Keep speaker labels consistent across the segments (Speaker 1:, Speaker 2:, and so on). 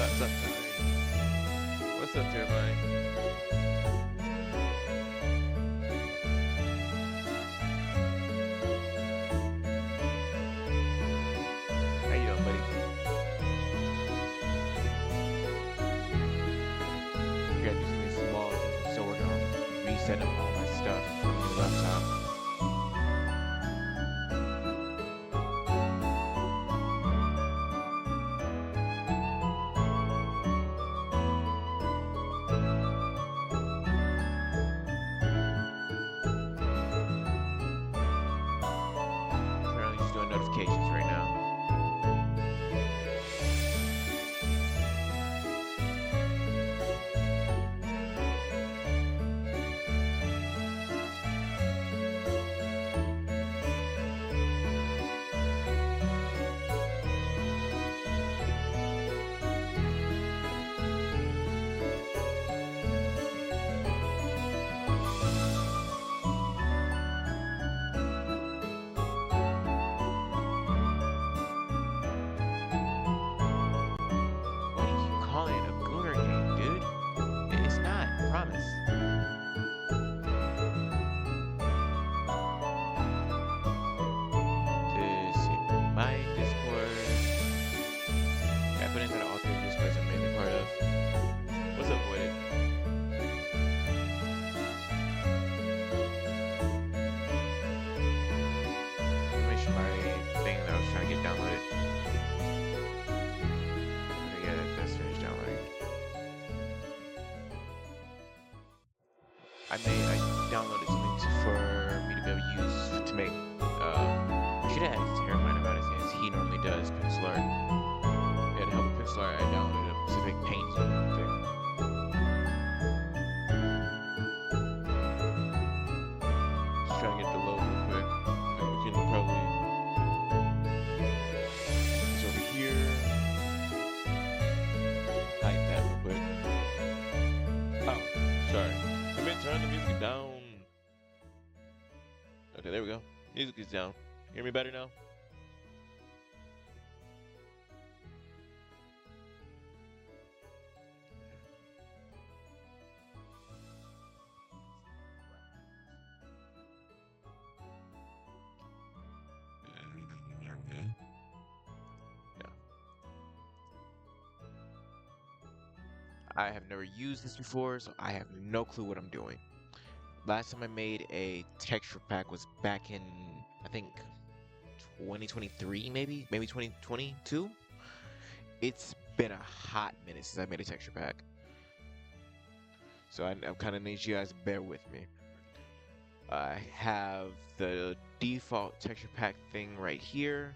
Speaker 1: Laptop time. What's up, Jeremiah? How you doing, buddy? I gotta do something small since I'm still working on resetting all my stuff from the laptop. Currently just doing notifications right now. Why do you keep calling it a gooner game, dude? It's not, promise. This my Discord. I put inside all three Discords I'm mainly part of. What's up with it? Let me make sure my thing that I was trying to get downloaded. Okay, yeah, that's finished downloading. I downloaded something for me to be able to use to make I should have asked Jeremiah about it since he normally does pixel art. Yeah, to help with pixel art, I downloaded a specific paint thing. Just trying to get the load real quick. And we can probably it's over here. Hide that real quick. Oh, sorry. I've been turning the music down. Okay, there we go. Music is down. Hear me better now? Yeah. I have never used this before, so I have no clue what I'm doing. Last time I made a texture pack was back in, I think, 2023, maybe 2022. It's been a hot minute since I made a texture pack, so I kind of need you guys to bear with me. I have the default texture pack thing right here.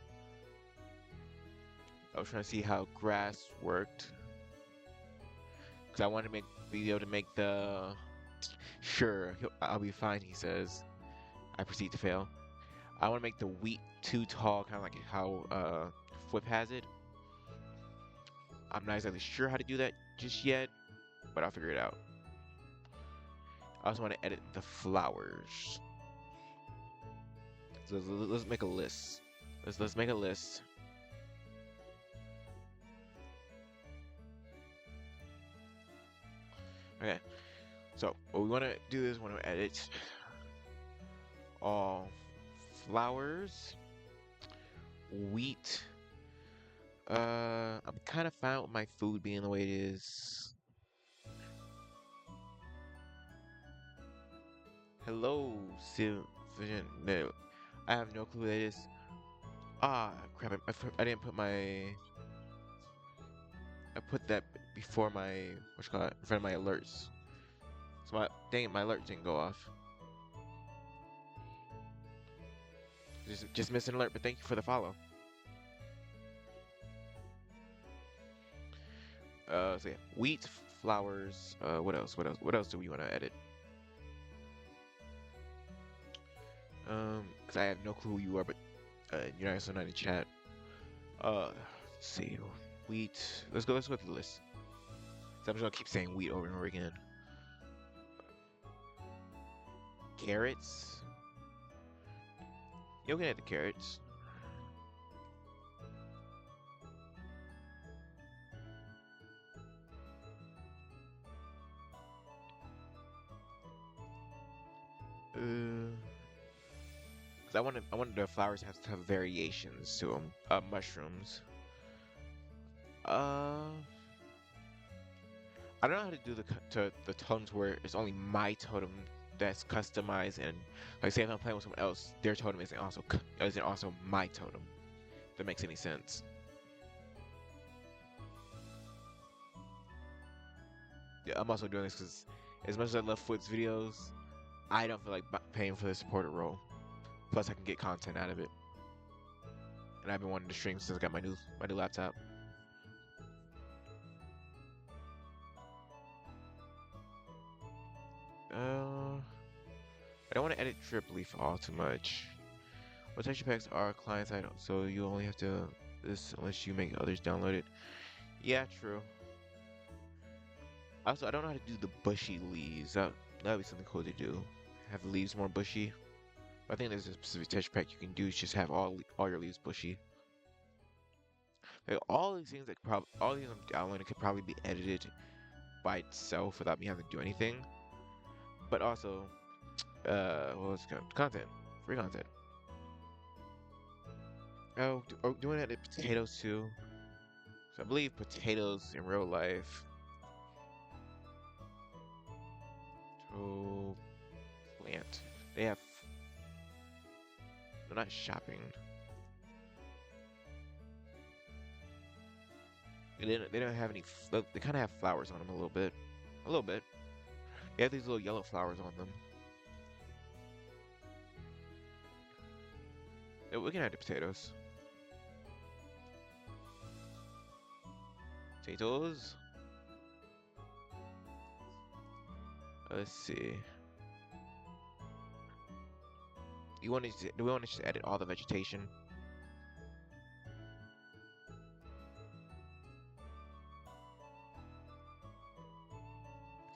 Speaker 1: I was trying to see how grass worked because I wanted to be able to make the sure I'll be fine. He says. I proceed to fail. I want to make the wheat too tall, kind of like how Flip has it. I'm not exactly sure how to do that just yet, but I'll figure it out. I also want to edit the flowers. So let's make a list. Let's make a list. Okay. So what we want to do is we want to edit all flowers, wheat. I'm kind of fine with my food being the way it is. Hello, Vision. No, I have no clue what that is. Ah, crap! I didn't put my. I put that before my what's called in front of my alerts. So dang it, my alert didn't go off. Just missed an alert, but thank you for the follow. So yeah, wheat, flowers. What else? What else? What else do we want to edit? Because I have no clue who you are, but you're also not in chat. Let's see, wheat. Let's go through the list. So I'm just gonna keep saying wheat over and over again. Carrots. You can add the carrots. Cause I wanted the flowers to have variations to them. Mushrooms. Uh, I don't know how to do the totems where it's only my totem that's customized, and like say if I'm playing with someone else, their totem isn't also my totem. If that makes any sense. Yeah, I'm also doing this because as much as I love Foot's videos, I don't feel like paying for the supporter role. Plus, I can get content out of it, and I've been wanting to stream since I got my new laptop. I don't want to edit drip leaf all too much. What texture packs are client side, so you only have to this unless you make others download it. Yeah, true. Also, I don't know how to do the bushy leaves. That'd be something cool to do. Have the leaves more bushy. I think there's a specific texture pack you can do. Is just have all your leaves bushy. Like, all these things all these I'm downloading could probably be edited by itself without me having to do anything. But also, what was content? Free content. Doing it at potatoes too. So I believe potatoes in real life. To plant. They have. They're not shopping. They don't have any. They kind of have flowers on them a little bit. A little bit. They have these little yellow flowers on them. Yeah, we can add the potatoes. Potatoes. Let's see. Do we want to just edit all the vegetation?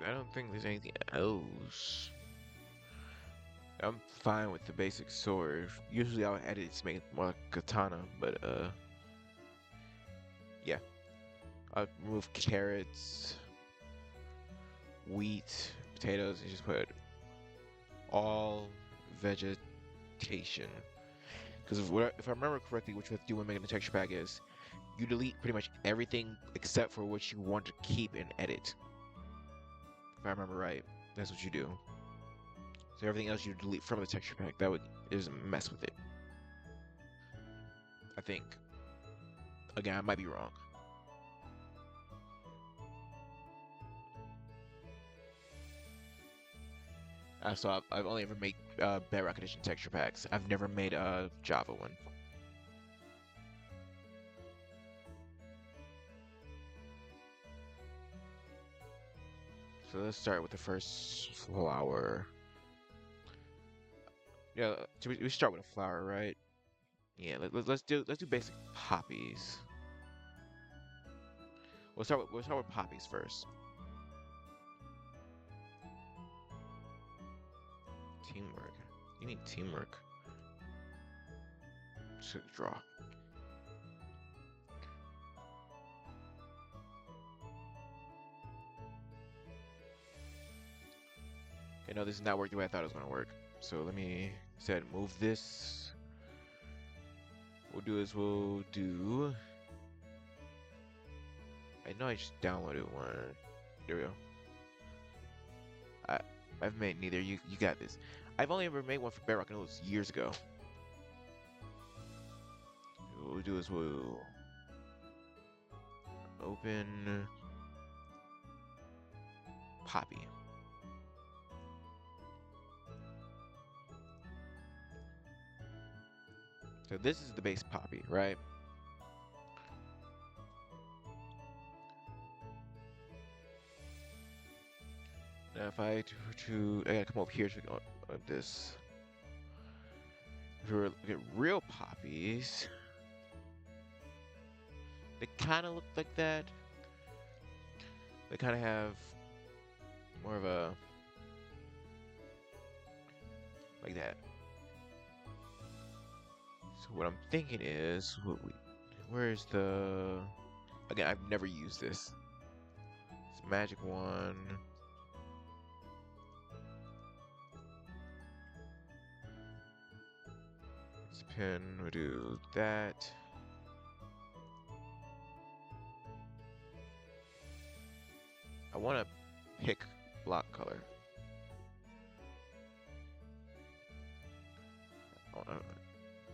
Speaker 1: I don't think there's anything else. I'm fine with the basic sword. Usually I would edit it to make it more like katana, but yeah. I'll remove carrots, wheat, potatoes, and just put all vegetation. Because if I remember correctly, what you have to do when making the texture pack is you delete pretty much everything except for what you want to keep and edit. If I remember right, that's what you do. So everything else you delete from the texture pack. That would just mess with it. I think. Again, I might be wrong. So I've only ever made Bedrock Edition texture packs. I've never made a Java one. So let's start with the first flower. Yeah, we start with a flower, right? Yeah, let's do basic poppies. We'll start with poppies first. Teamwork. You need teamwork. Just draw. Okay, no, this is not working the way I thought it was gonna work. So let me instead move this. We'll do. I know I just downloaded one. There we go. I've made neither. You got this. I've only ever made one for Bedrock, and it was years ago. What we'll do is we'll open Poppy. So this is the base Poppy, right? Now if I I gotta come over here to go on this. If we were looking at real poppies, they kind of look like that. They kind of have more of a like that. So what I'm thinking is, where's the? Again, I've never used this. It's magic one. Pin, we'll do that. I want to pick block color.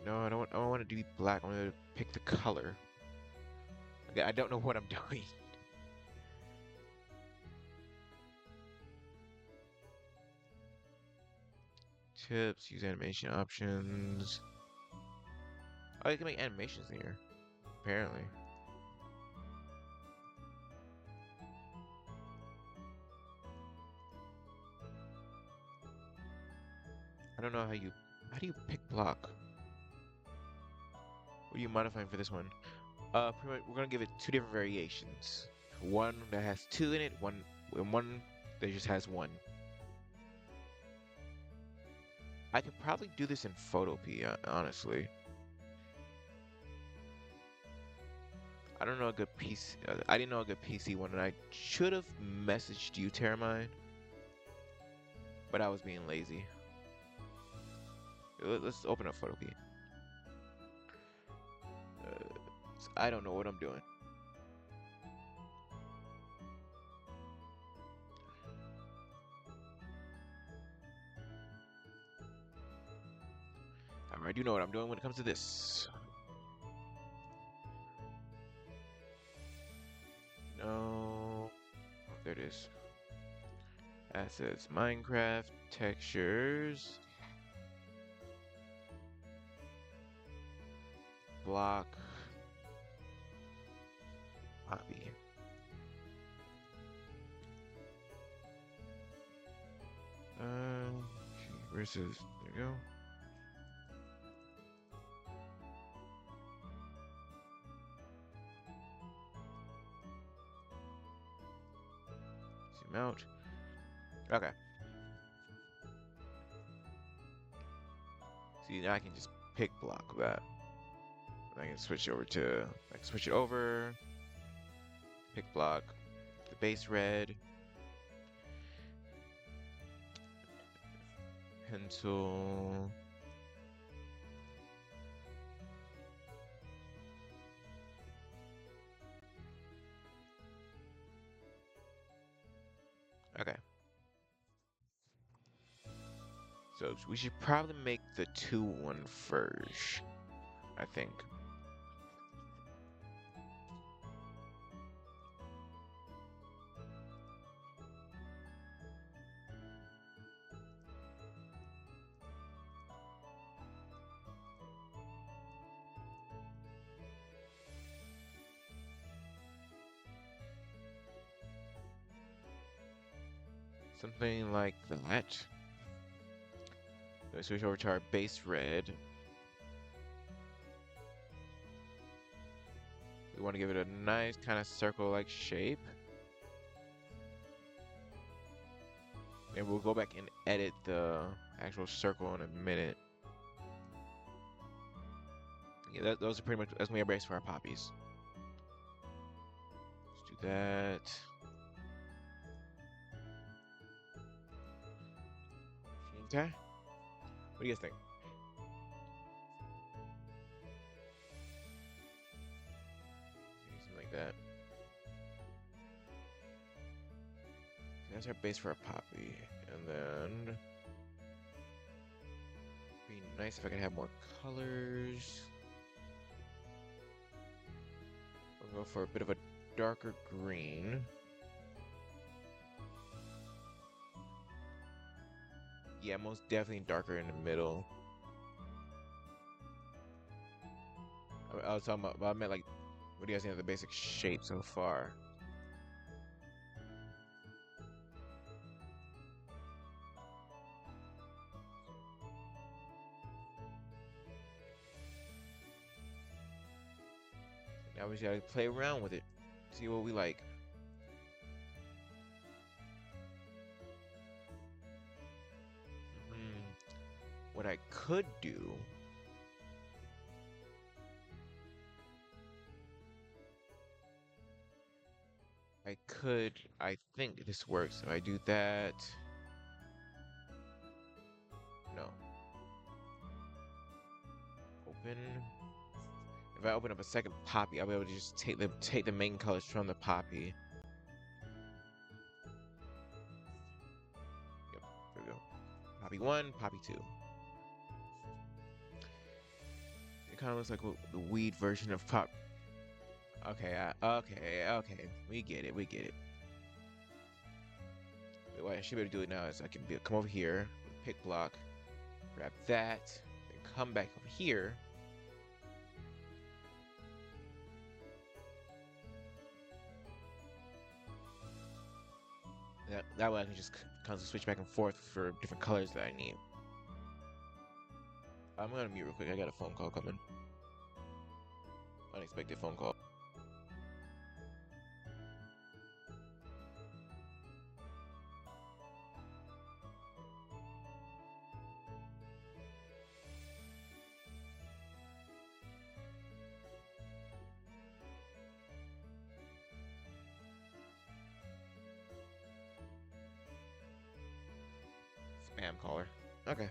Speaker 1: No, I don't want to do black. I want to pick the color. Okay, I don't know what I'm doing. Tips, use animation options. Oh, you can make animations in here, apparently. I don't know how do you pick block? What are you modifying for this one? Pretty much, we're gonna give it two different variations. One that has two in it, and one that just has one. I could probably do this in Photopea, honestly. I don't know a good PC. I didn't know a good PC one, and I should have messaged you, Terramine, but I was being lazy. Let's open up Photopea. I don't know what I'm doing. I do know what I'm doing when it comes to this. No. There it is. Assets, Minecraft, textures, block, copy. Versus, there you go. Zoom out. Okay. See, now I can just pick block that. I can switch over to, I can switch it over, pick block, the base red, pencil, okay. So we should probably make the 2-1 first, I think. Something like that. Let's switch over to our base red. We want to give it a nice kind of circle-like shape. And we'll go back and edit the actual circle in a minute. Yeah, those are pretty much, that's gonna be our base for our poppies. Let's do that. Okay. What do you guys think? Something like that. That's our base for our poppy. And then be nice if I could have more colors. We'll go for a bit of a darker green. Yeah, most definitely darker in the middle. I was talking about, I meant like, what do you guys think of the basic shape so far? Now we just gotta play around with it, see what we like. What I could do, I think this works. If I do that, no. open. If I open up a second poppy, I'll be able to just take the main colors from the poppy. Yep, there we go. Poppy 1, poppy 2. It kind of looks like the weed version of pop. Okay, okay. We get it. What I should be able to do it now is I can come over here, pick block, grab that, then come back over here. That way I can just constantly switch back and forth for different colors that I need. I'm gonna mute real quick. I got a phone call coming. Unexpected phone call. Spam caller. Okay.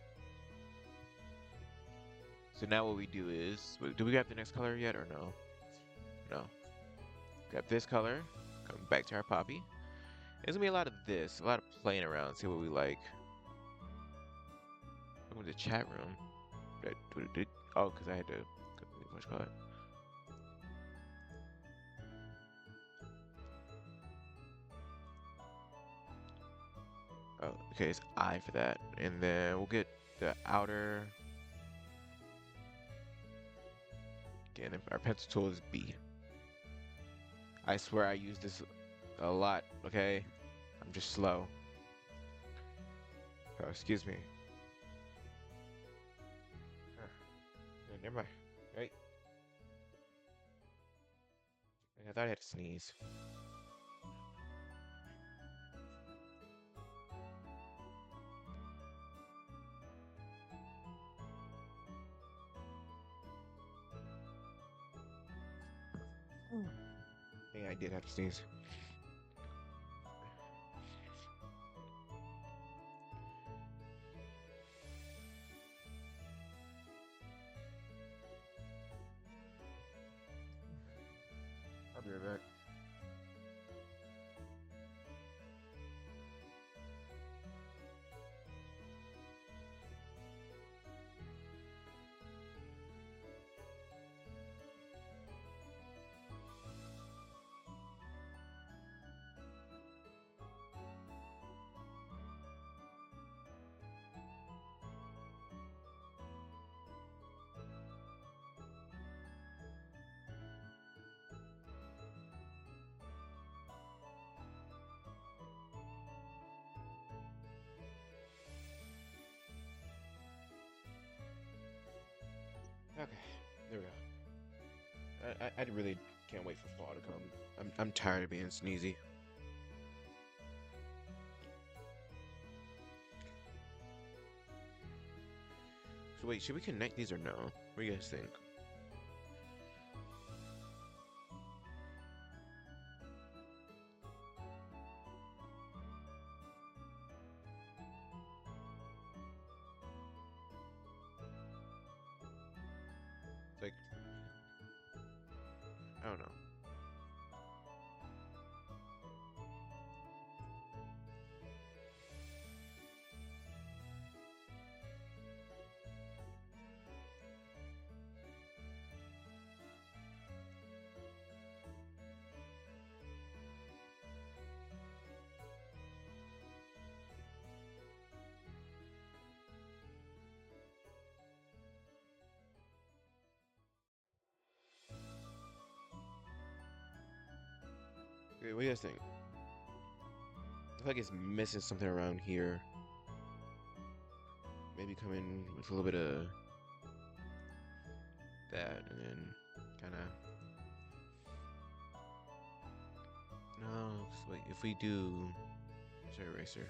Speaker 1: So now what we do is, do we have the next color yet or no? No. Grab this color, come back to our poppy. There's gonna be a lot of this, a lot of playing around, see what we like. Welcome to the chat room. Oh, because I had to which color? Oh, okay, it's I for that. And then we'll get the outer. Again, our pencil tool is B. I swear I use this a lot, okay? I'm just slow. Oh, excuse me. Yeah, never mind. Right? I thought I had to sneeze. Yeah, I did have to sneeze. I'll be right back. Okay, there we go. I really can't wait for fall to come. I'm tired of being sneezy. So wait, should we connect these or no? What do you guys think? It's like, I don't know. Okay, what do you guys think? I feel like it's missing something around here. Maybe come in with a little bit of that, and then kind of. No, 'cause wait, if we do. Sorry, eraser.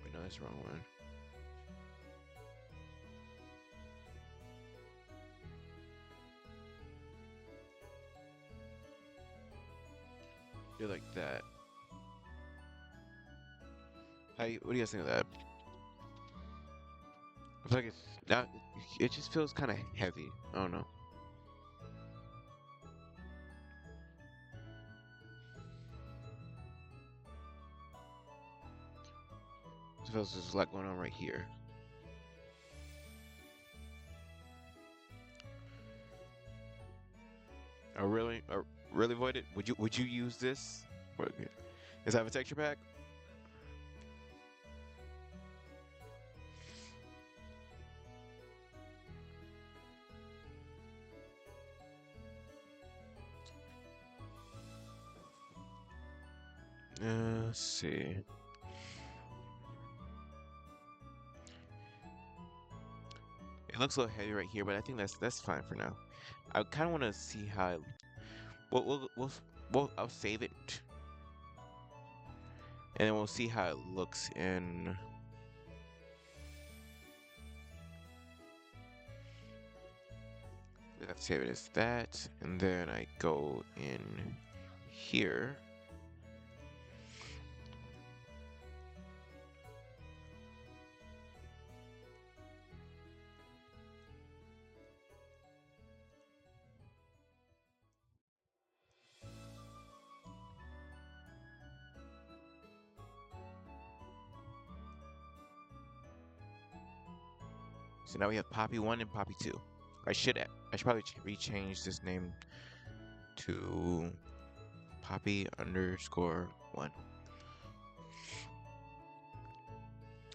Speaker 1: Wait, no, that's the wrong one. You're like that. What do you guys think of that? I feel like it's not. It just feels kind of heavy. I don't know. It feels there's a lot going on right here. Oh really? Really, Voided? Would you use this? Does it have a texture pack? Let's see. It looks a little heavy right here, but I think that's fine for now. I kind of want to see how. I'll save it, and then we'll see how it looks in. Let's save it as that, and then I go in here. So now we have Poppy 1 and Poppy 2. I should probably rechange this name to Poppy_1.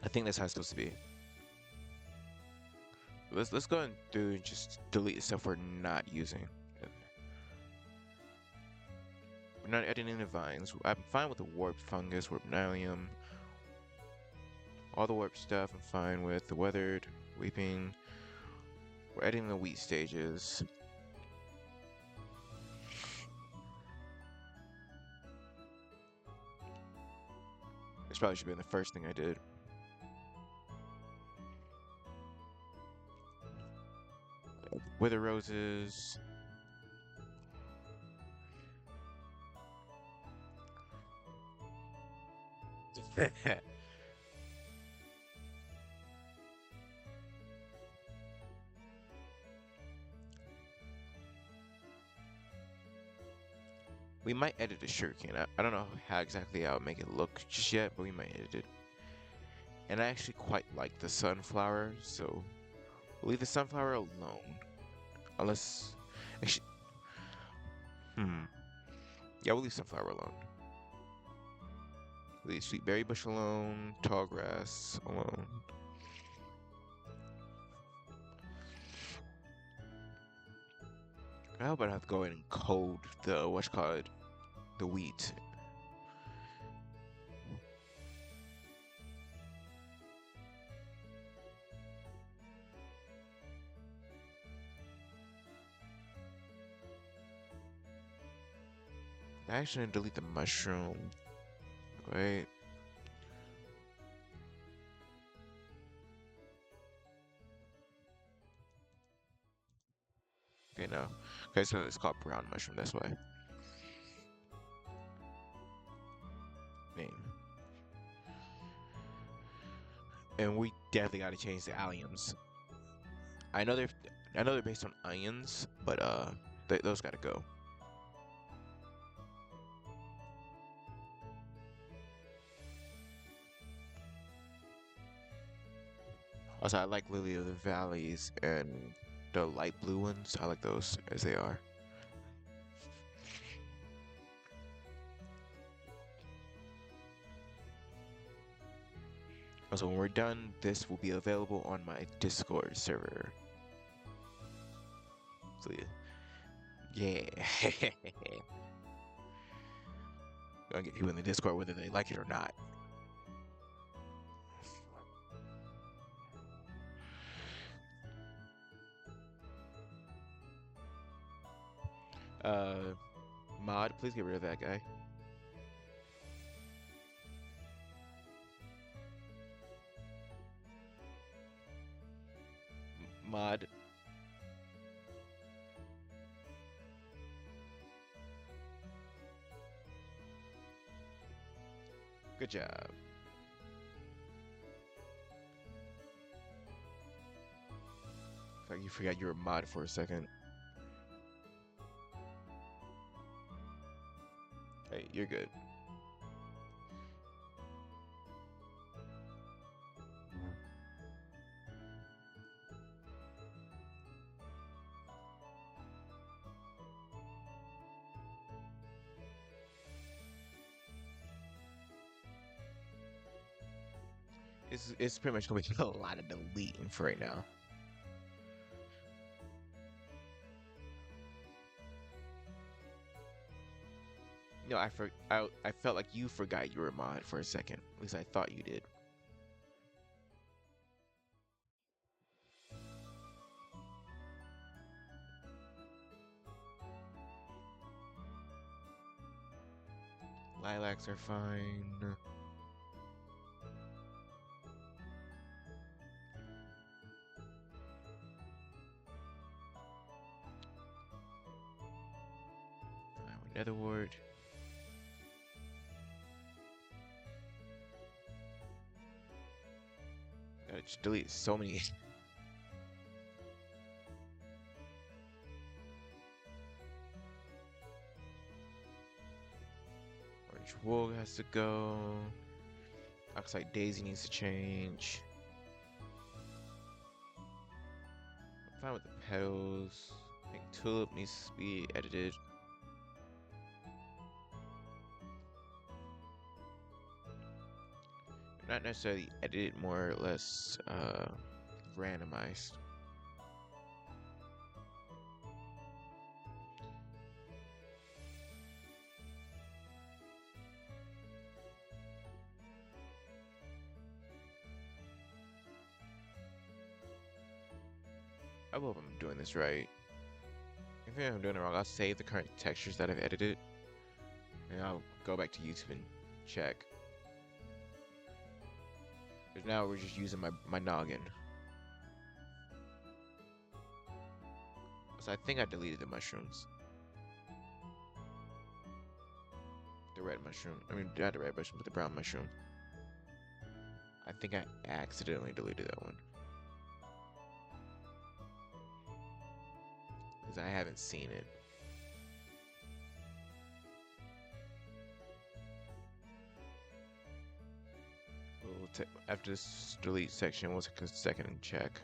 Speaker 1: I think that's how it's supposed to be. Let's go and just delete the stuff we're not using. We're not editing the vines. I'm fine with the warp fungus, warp nylium. All the warp stuff I'm fine with. The weathered, weeping. We're editing the wheat stages. This probably should have been the first thing I did. Wither roses. We might edit the sugarcane. I don't know how exactly I'll make it look just yet, but we might edit it. And I actually quite like the sunflower, so we'll leave the sunflower alone. Unless, actually, yeah, we'll leave sunflower alone. We'll leave sweet berry bush alone, tall grass alone. I hope I don't have to go in and code the the wheat. I actually didn't delete the mushroom. Wait. Okay, no. Okay, so it's called brown mushroom, that's why. Name. And we definitely gotta change the alliums. I know they're based on ions, but those gotta go. Also, I like Lily of the Valleys and the light blue ones. I like those as they are. Also, when we're done, this will be available on my Discord server. So yeah. Gonna get people in the Discord whether they like it or not. Mod, please get rid of that guy. Mod. Good job. Like you forgot you were a mod for a second. Hey, you're good. It's pretty much gonna be a lot of deleting for right now. No, I felt like you forgot you were a mod for a second. At least I thought you did. Lilacs are fine. Nether wart. Gotta just delete so many. Orange wool has to go. Oxide daisy needs to change. I'm fine with the petals. I think tulip needs to be edited. Not necessarily edited, more or less randomized. I hope I'm doing this right. If I'm doing it wrong, I'll save the current textures that I've edited, and I'll go back to YouTube and check. Because now we're just using my noggin. So I think I deleted the mushrooms. The red mushroom. I mean, not the red mushroom, but the brown mushroom. I think I accidentally deleted that one. Because I haven't seen it. After this delete section, we'll take a second and check.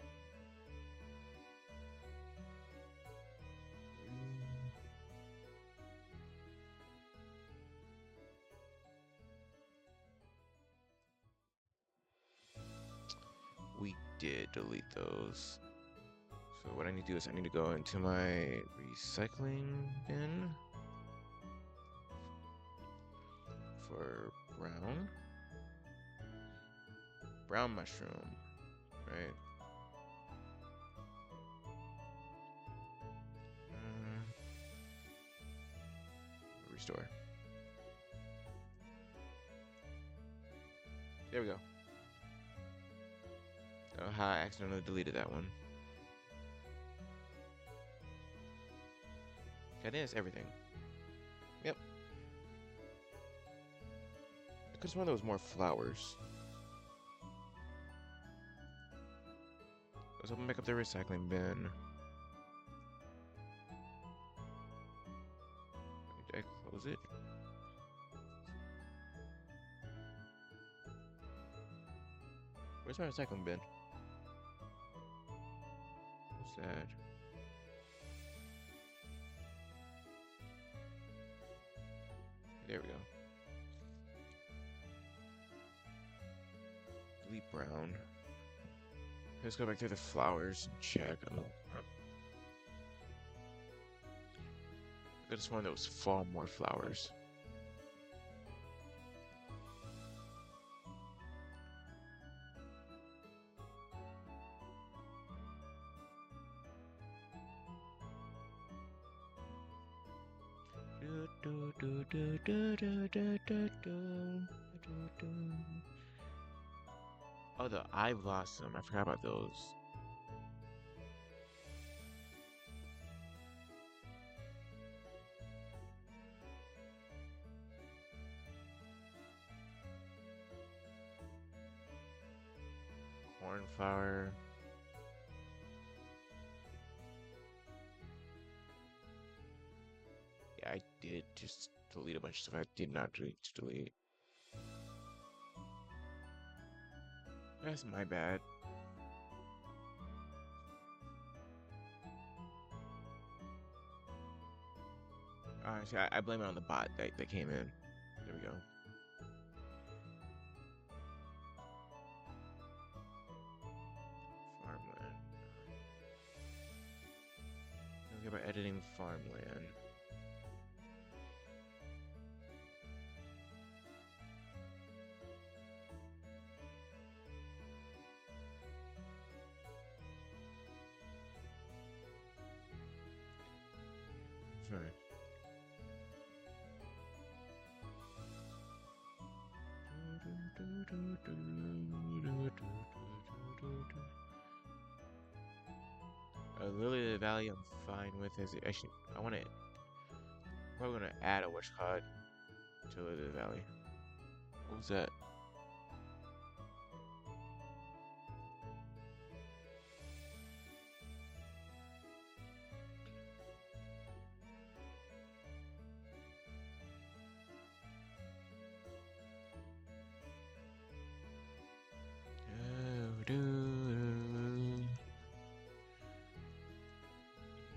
Speaker 1: We did delete those. So what I need to do is I need to go into my recycling bin for brown mushroom, right? Restore. There we go. Oh, how I accidentally deleted that one. I think that's everything. Yep. I could have sworn there was more flowers. Let's open back up the recycling bin. Did I close it? Where's my recycling bin? What's that? There we go. Delete brown. Let's go back through the flowers and check. I just wanted those far more flowers. Oh, the eye blossom. I forgot about those. Cornflower. Yeah, I did just delete a bunch of stuff I did not delete. That's my bad. See, I blame it on the bot that came in. There we go. Farmland. Okay, about editing farmland. Sorry. Lily of the Valley, I'm fine with. Actually, I want to. We're gonna add a witchcod to Lily of the Valley. What was that?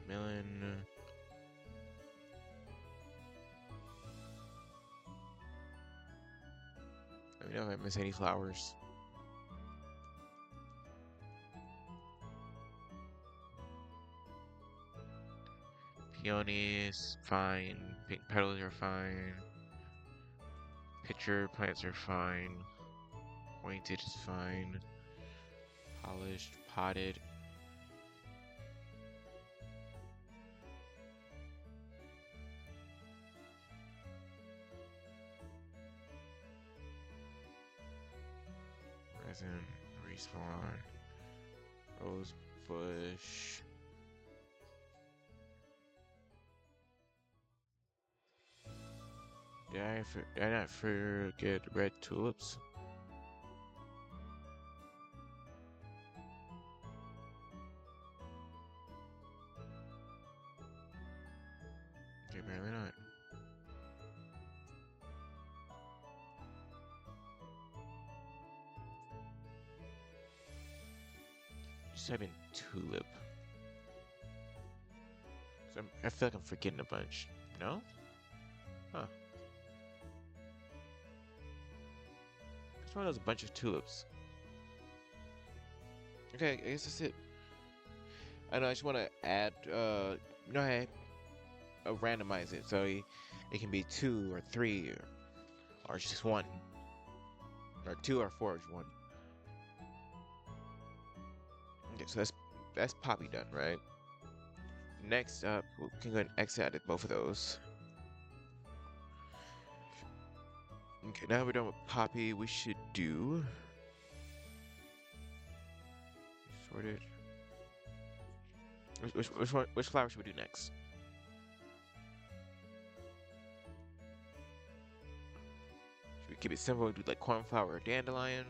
Speaker 1: Melon. Let me know if I miss any flowers. Peonies, fine. Pink petals are fine. Pitcher plants are fine. Pointed is fine. Polished, potted. Resin, respawn. Rose bush. Did I not forget red tulips? Okay, apparently not. Just type in tulip. I feel like I'm forgetting a bunch. No? Huh. That's why there's a bunch of tulips. Okay, I guess that's it. I know, I just want to add, hey, randomize it. So it can be 2 or 3 or just 1. Or 2 or 4 or just 1. Okay, so that's Poppy done, right? Next up, we can go ahead and exit both of those. Okay, now we're done with Poppy. We should do sorted. Which flower should we do next? Should we keep it simple and do like cornflower or dandelion?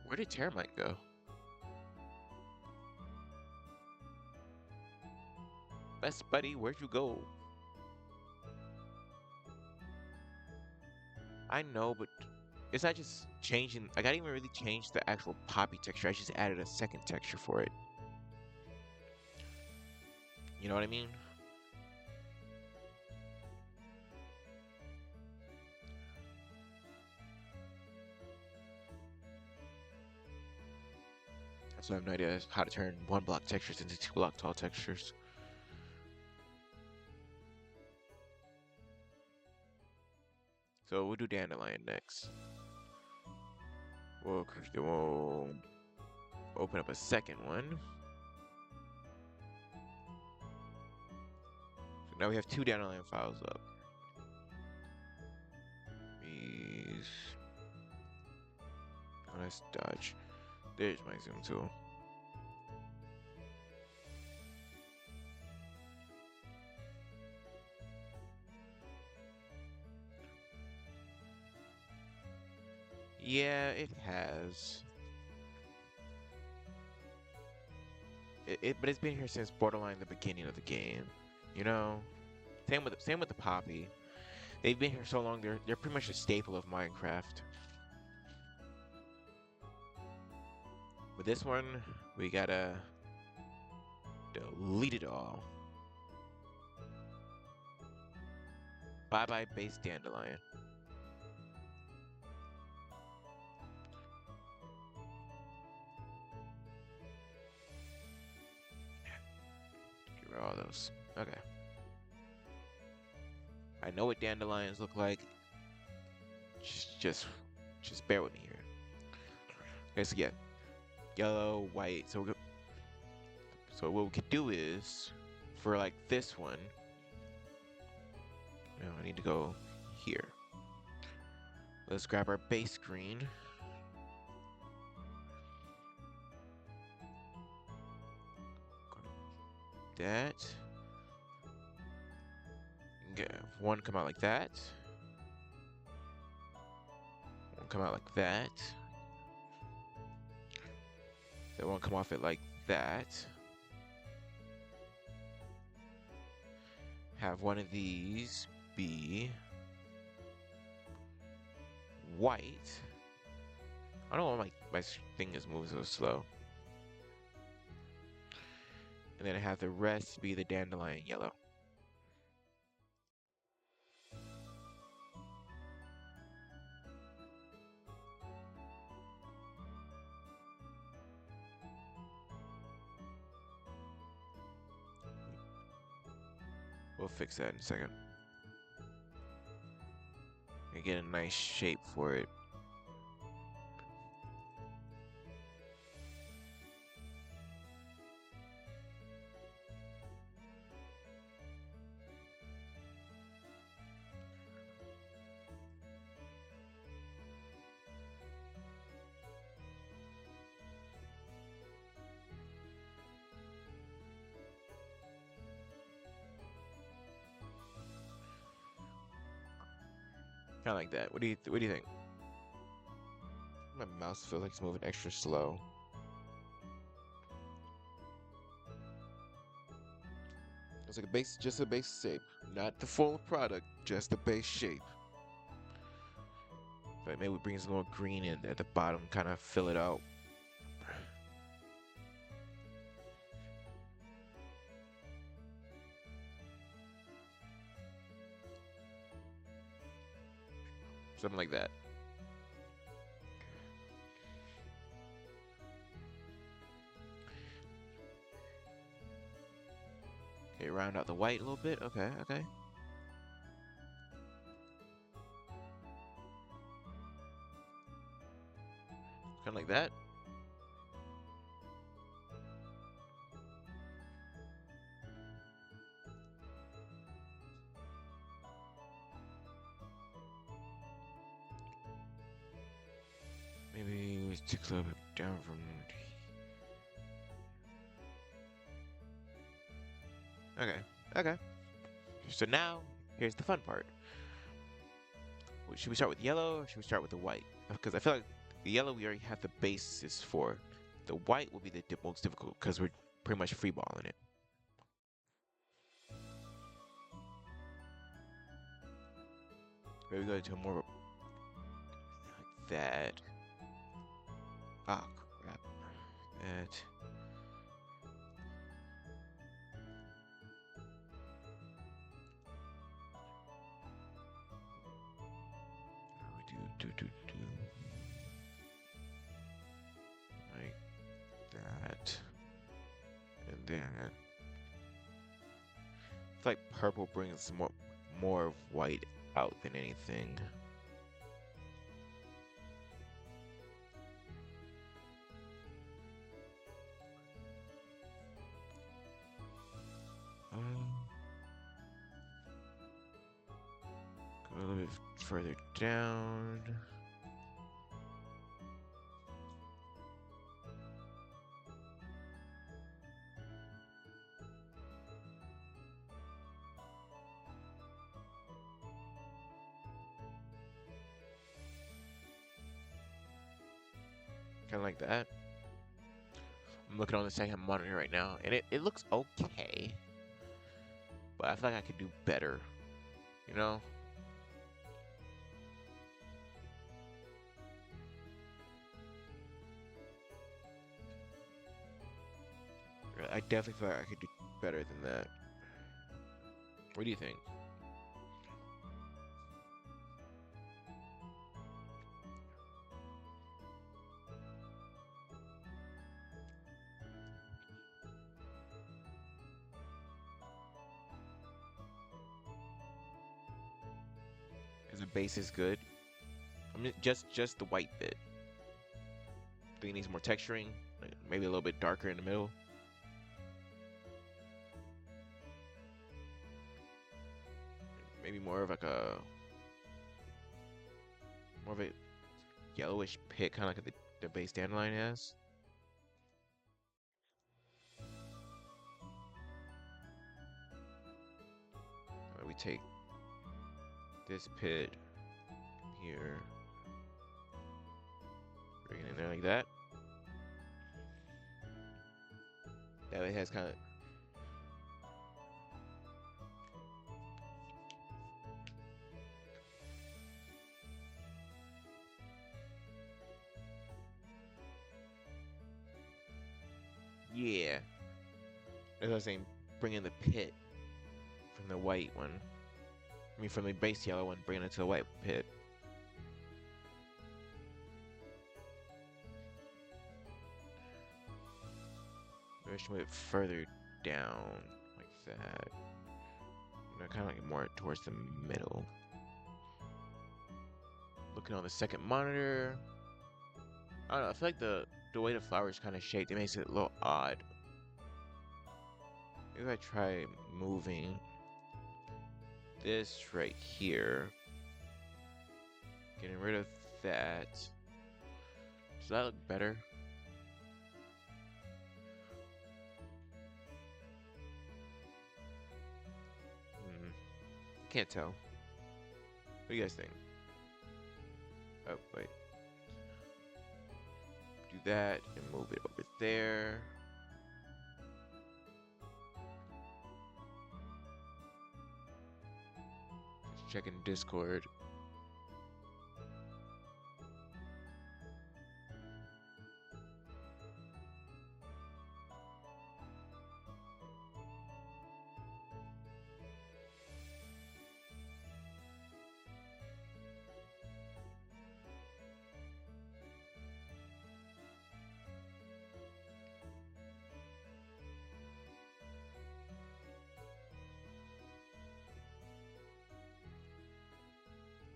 Speaker 1: Where did Termite go? Best buddy, where'd you go? I know, but it's not just changing. Like, I didn't even really change the actual poppy texture. I just added a second texture for it. You know what I mean? So I have no idea how to turn 1-block textures into 2-block tall textures. So we'll do dandelion next. We'll open up a second one. So now we have 2 dandelion files up. These. Oh, let's dodge. There's my zoom tool. Yeah, it has. But it's been here since borderline the beginning of the game. You know, same with the poppy. They've been here so long. They're pretty much a staple of Minecraft. With this one, we gotta delete it all. Bye bye base dandelion. Get rid of all those. Okay. I know what dandelions look like. Just bear with me here. Okay, so yeah, yellow, white. So what we could do is, for like this one, I need to go here. Let's grab our base green. That. Okay, one come out like that. One come out like that. Then one come off it like that. Have one of these be white. I don't know why my thing is moving so slow. And then have the rest be the dandelion yellow. We'll fix that in a second. And get a nice shape for it. Kind of like that. What do you think? My mouse feels like it's moving extra slow. It's like just a base shape, not the full product, just the base shape. But maybe we bring some more green in at the bottom, kind of fill it out. Something like that. Okay, round out the white a little bit. Okay, okay. Kind of like that. Maybe we take a little bit down from. Okay, okay. So now, here's the fun part. Should we start with yellow or should we start with the white? Because I feel like the yellow we already have the basis for. The white will be the most difficult because we're pretty much freeballing it. Maybe go to more like that. Ah, crap. That. We do. Like that. And then. I feel like purple brings more of white out than anything. Go a little bit further down. kind of like that. I'm looking on the second monitor right now, and it looks okay, but I feel like I could do better, you know? I definitely feel like I could do better than that. What do you think? Is the base is good? I mean, just the white bit. Do you need more texturing? Like, maybe a little bit darker in the middle. Maybe more of like a more of a yellowish pit, kind of like the base dandelion has. We take this pit here, bring it in there like that. That way it has kind of yeah. As I was saying, bring in the pit from the white one. I mean, from the base yellow one, bring it to the white pit. Maybe I should move it further down, like that. You know, kind of like more towards the middle. Looking on the second monitor. I don't know, I feel like the way the flower is kind of shaped, it makes it a little odd. Maybe I try moving this right here. Getting rid of that. Does that look better? Can't tell. What do you guys think? Oh, wait. Do that and move it over there. Just checking Discord.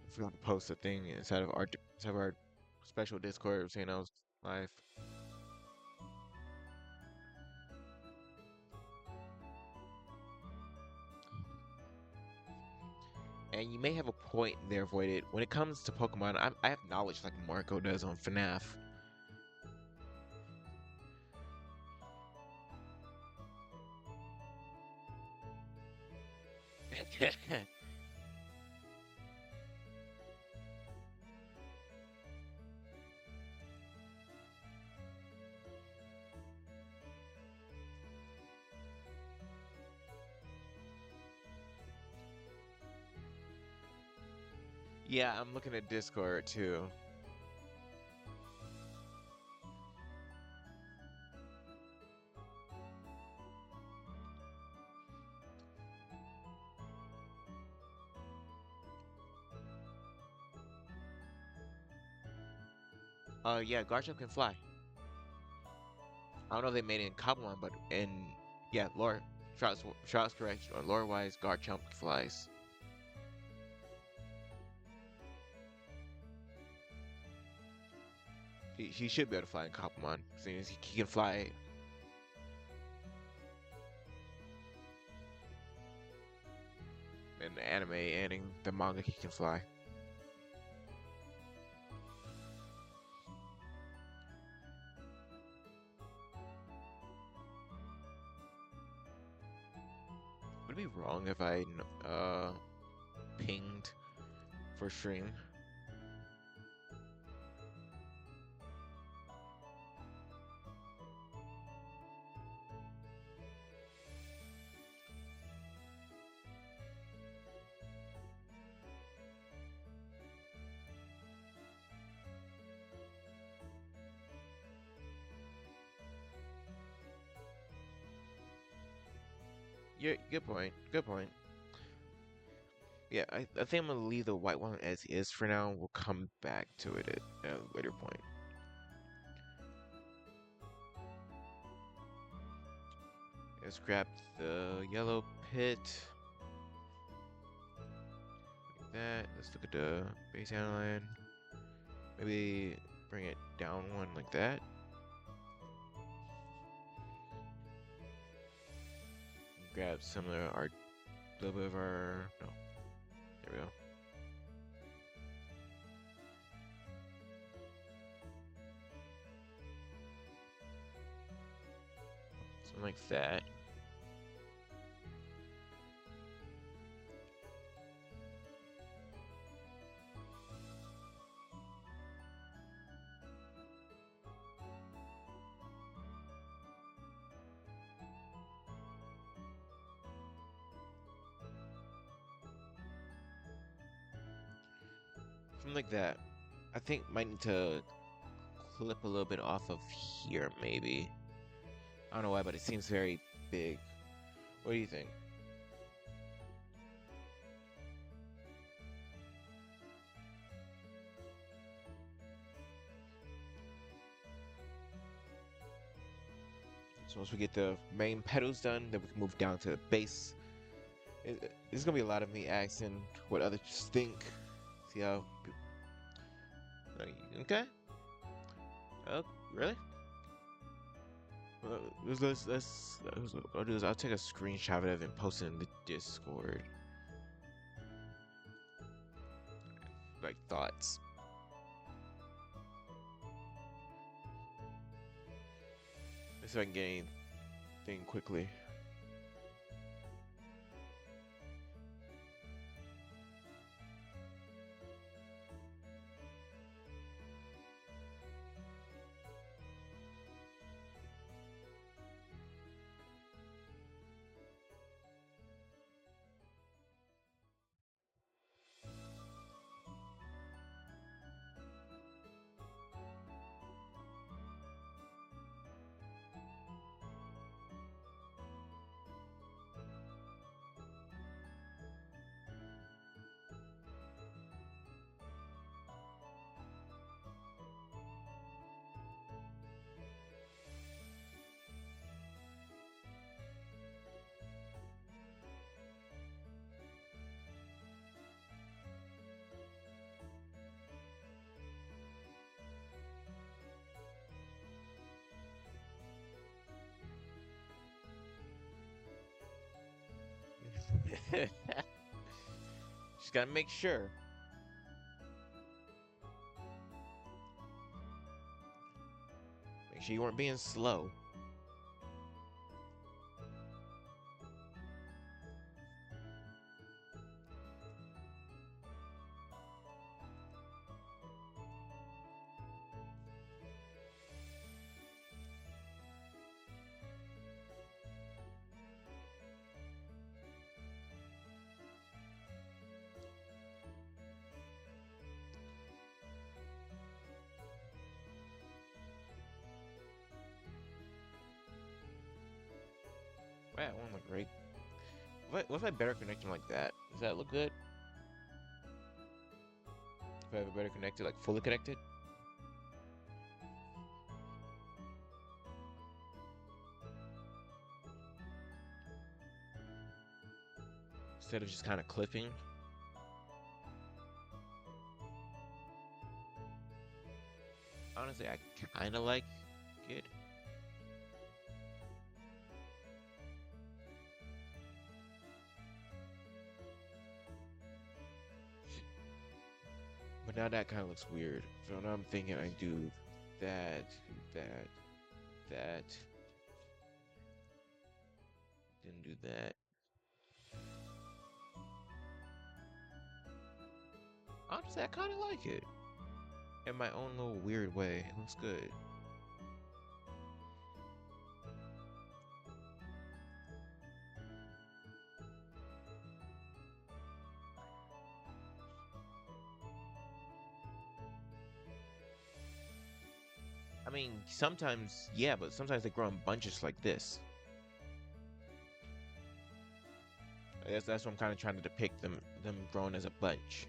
Speaker 1: I forgot to post a thing inside of our special Discord saying I was live. And you may have a point there, Voided. When it comes to Pokemon, I have knowledge like Marco does on FNAF. Yeah, I'm looking at Discord too. Yeah, Garchomp can fly. I don't know if they made it in Kabumon, but in yeah, lore, Shroud's correct. Lore-wise, Garchomp flies. He should be able to fly in Kabumon, seeing as he can fly. In the anime and in the manga, he can fly. Would it be wrong if I pinged for stream? good point. Good point. Yeah, I think I'm gonna leave the white one as is for now. We'll come back to it at a later point. Let's grab the yellow pit. Like that. Let's look at the base outline. Maybe bring it down one like that. Grab some of our, little bit of our, no, there we go. Something like that. Something like that. I think might need to clip a little bit off of here, maybe. I don't know why, but it seems very big. What do you think? So once we get the main petals done, then we can move down to the base. There's gonna be a lot of me asking what others think. See how? Okay. Oh, really? What I'll do is I'll take a screenshot of it and post it in the Discord. Like thoughts. Let's see if I can get anything quickly. Just gotta make sure. Make sure you weren't being slow. Wow, that won't look great. What if I better connect them like that? Does that look good? If I have it better connected, like fully connected? Instead of just kind of clipping. Honestly, I kind of like it. But now that kind of looks weird. So now I'm thinking I do that, that, that. Didn't do that. Honestly, I kind of like it. In my own little weird way. It looks good. I mean, sometimes, yeah, but sometimes they grow in bunches like this. That's what I'm kind of trying to depict them growing as a bunch.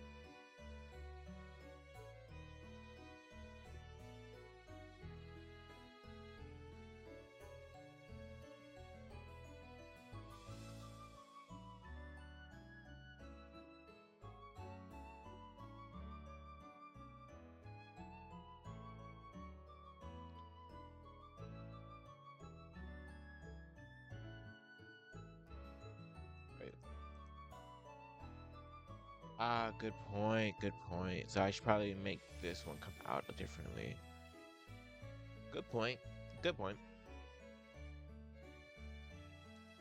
Speaker 1: Right. Ah, good point. Good point. So I should probably make this one come out differently. Good point. Good point.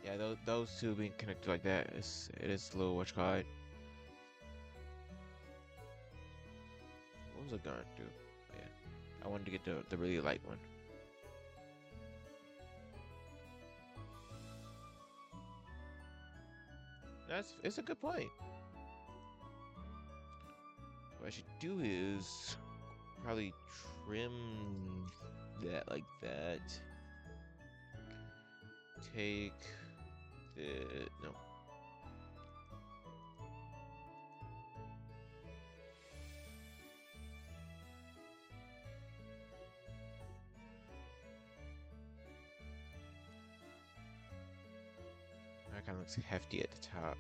Speaker 1: Yeah, those two being connected like that it is a little what you call it. What was I gonna do? Oh, yeah, I wanted to get the really light one. It's a good point. What I should do is probably trim that like that. Take the no. That kind of looks hefty at the top.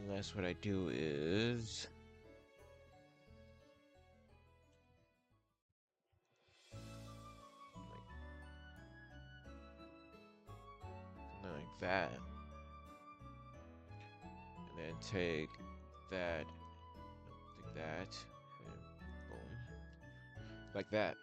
Speaker 1: Unless what I do is something like that. And then take that, like that, and boom. Like that.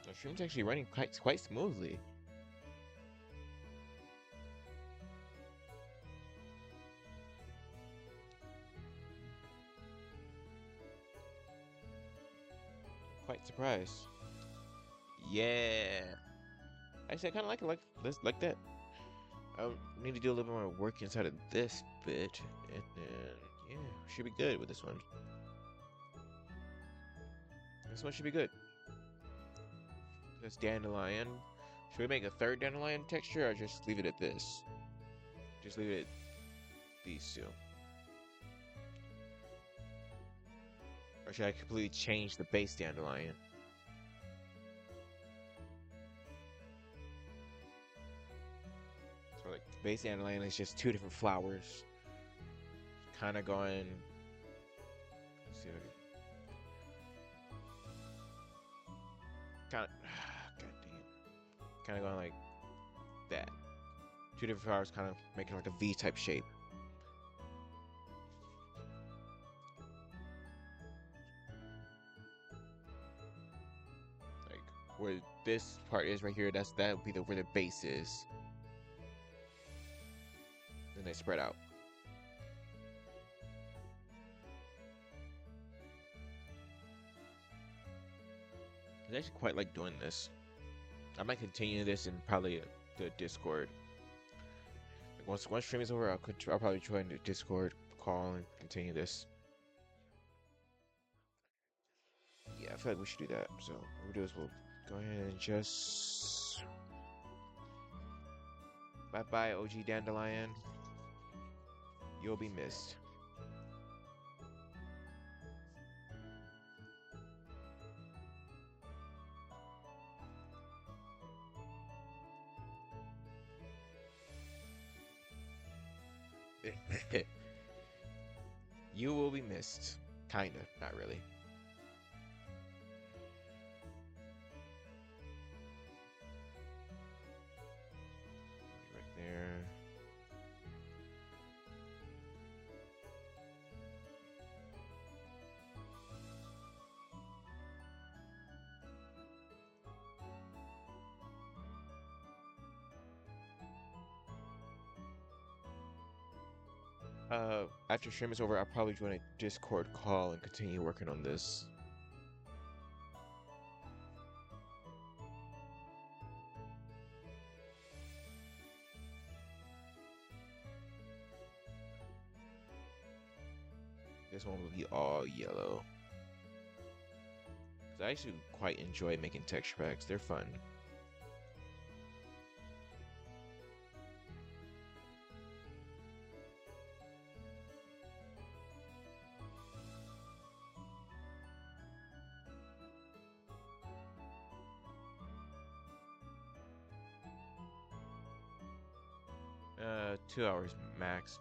Speaker 1: The stream's actually running quite smoothly. Quite surprised. Yeah. Actually, I kind of like it like this, like that. I need to do a little bit more work inside of this bit, and then yeah, should be good with this one. This one should be good. This dandelion. Should we make a third dandelion texture, or just leave it at this? Just leave it at these two. Or should I completely change the base dandelion? So like the base dandelion is just two different flowers. Kind of going. Let's see. Kind of. God damn. Kind of going like that. Two different flowers, kind of making like a V type shape. Like where this part is right here, that would be where the base is. Then they spread out. I actually quite like doing this. I might continue this in probably the Discord. Like once stream is over, I'll probably join the Discord call and continue this. Yeah, I feel like we should do that. So what we'll do is we'll go ahead and just bye OG Dandelion. You'll be missed. You will be missed. Kinda, not really. Right there. After stream is over, I'll probably join a Discord call and continue working on this. This one will be all yellow. 'Cause I actually quite enjoy making texture packs. They're fun. Uh, 2 hours max.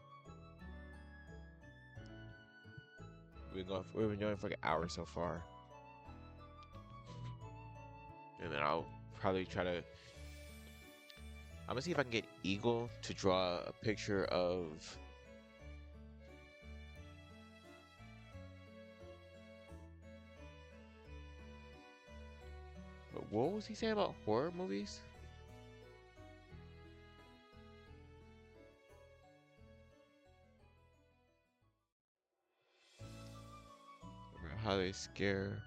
Speaker 1: We've been going for like an hour so far. And then I'll probably try to. I'm gonna see if I can get Eagle to draw a picture of. What was he saying about horror movies? About how they scare.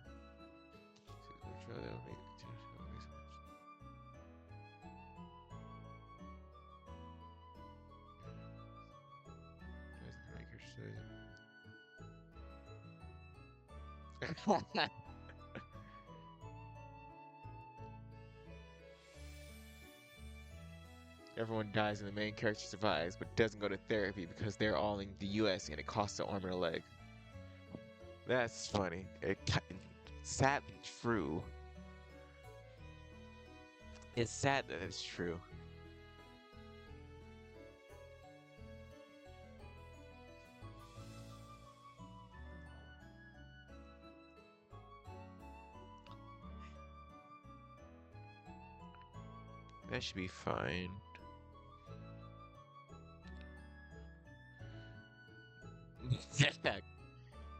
Speaker 1: Everyone dies and the main character survives, but doesn't go to therapy because they're all in the US and it costs an arm and a leg. That's funny. Sadly true. It's sad that it's true. That should be fine.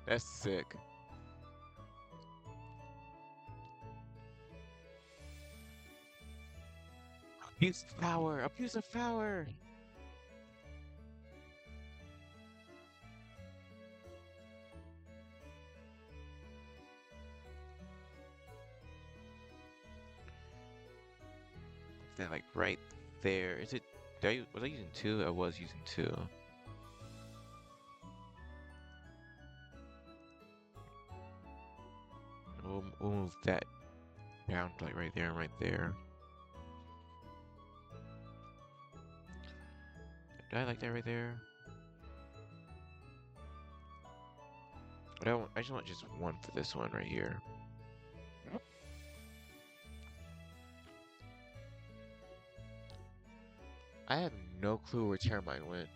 Speaker 1: That's sick. Abuse of power! Abuse of power! That like right there. Is it? Was I using two? I was using two. We'll move that down to like right there and right there. Do I like that right there? I just want just one for this one right here. I have no clue where Termite went.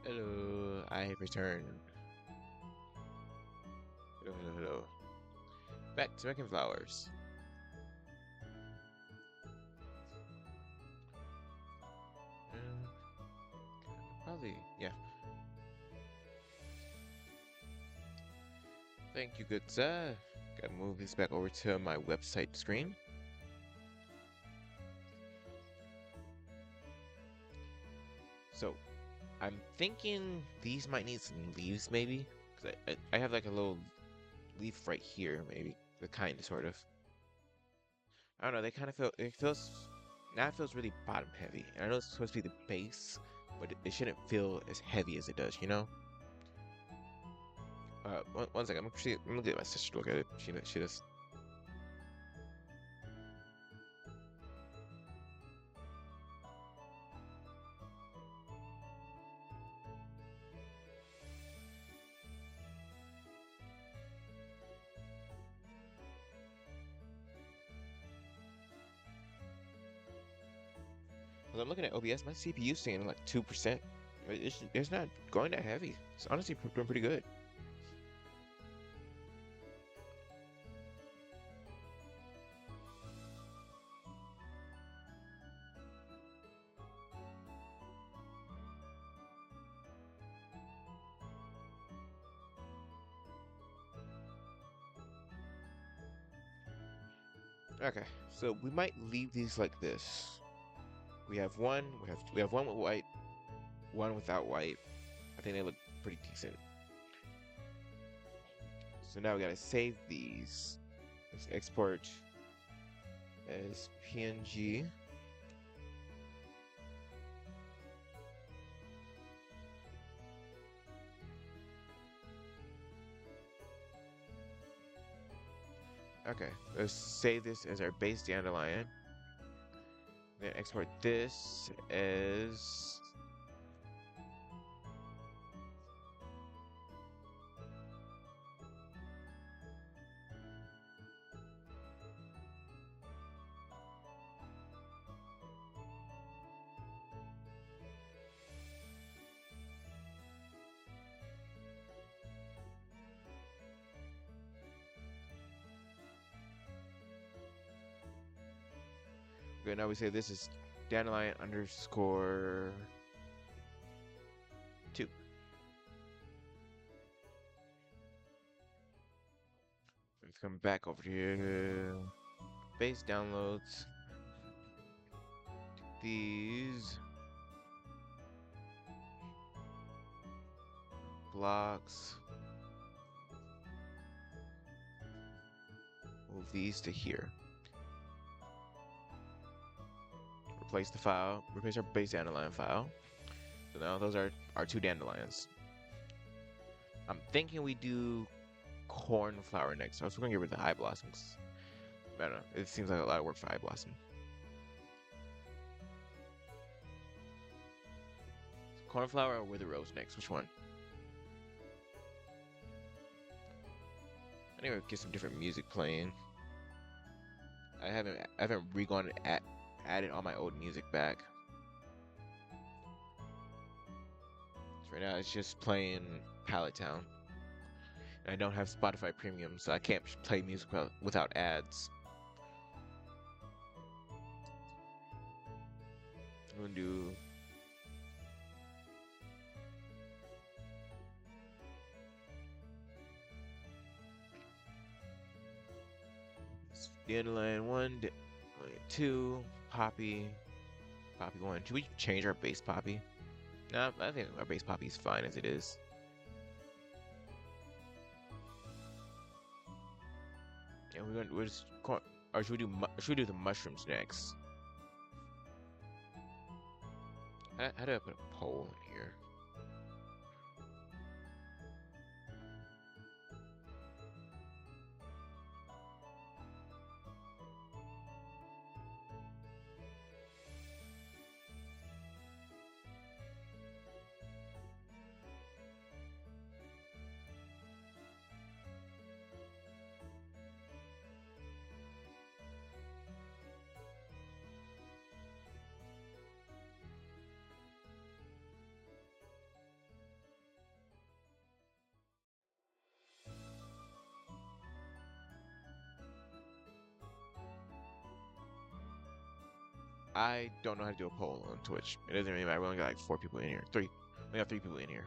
Speaker 1: Hello, I have returned. Hello, hello, hello. Back to making flowers. Mm, probably, yeah. Thank you, good sir. Gotta move this back over to my website screen. So, I'm thinking these might need some leaves, maybe. Cause I have like a little leaf right here, maybe. The kind of, sort of. I don't know, they kind of feel, it feels, now it feels really bottom heavy. And I know it's supposed to be the base, but it shouldn't feel as heavy as it does, you know? One second, I'm gonna get my sister to look at it. She does. Cause I'm looking at OBS, my CPU saying like 2%. It's not going that heavy. It's honestly doing pretty good. Okay, so we might leave these like this. We have one, we have one with white, one without white. I think they look pretty decent. So now we gotta save these. Let's export as PNG. Okay, let's save this as our base dandelion. Then export this as okay, now we say this is dandelion underscore 2. Let's come back over here. Base downloads. These blocks. Move these to here. Replace the file. Replace our base dandelion file. So now those are our 2 dandelions. I'm thinking we do cornflower next. I was going to get rid of the eye blossoms. I don't know. It seems like a lot of work for eye blossom. Cornflower or wither rose next? Which one? I need to get some different music playing. I haven't re-gone and added all my old music back. So right now it's just playing Pallet Town. And I don't have Spotify Premium, so I can't play music without ads. I'm gonna do Dandelion 1, Dandelion 2, Poppy, Poppy 1. Should we change our base Poppy? No, I think our base Poppy is fine as it is. And we're just or should we do the mushrooms next? How do I put a poll in here? I don't know how to do a poll on Twitch. It doesn't really matter. We only got like 4 people in here. Three. We got 3 people in here.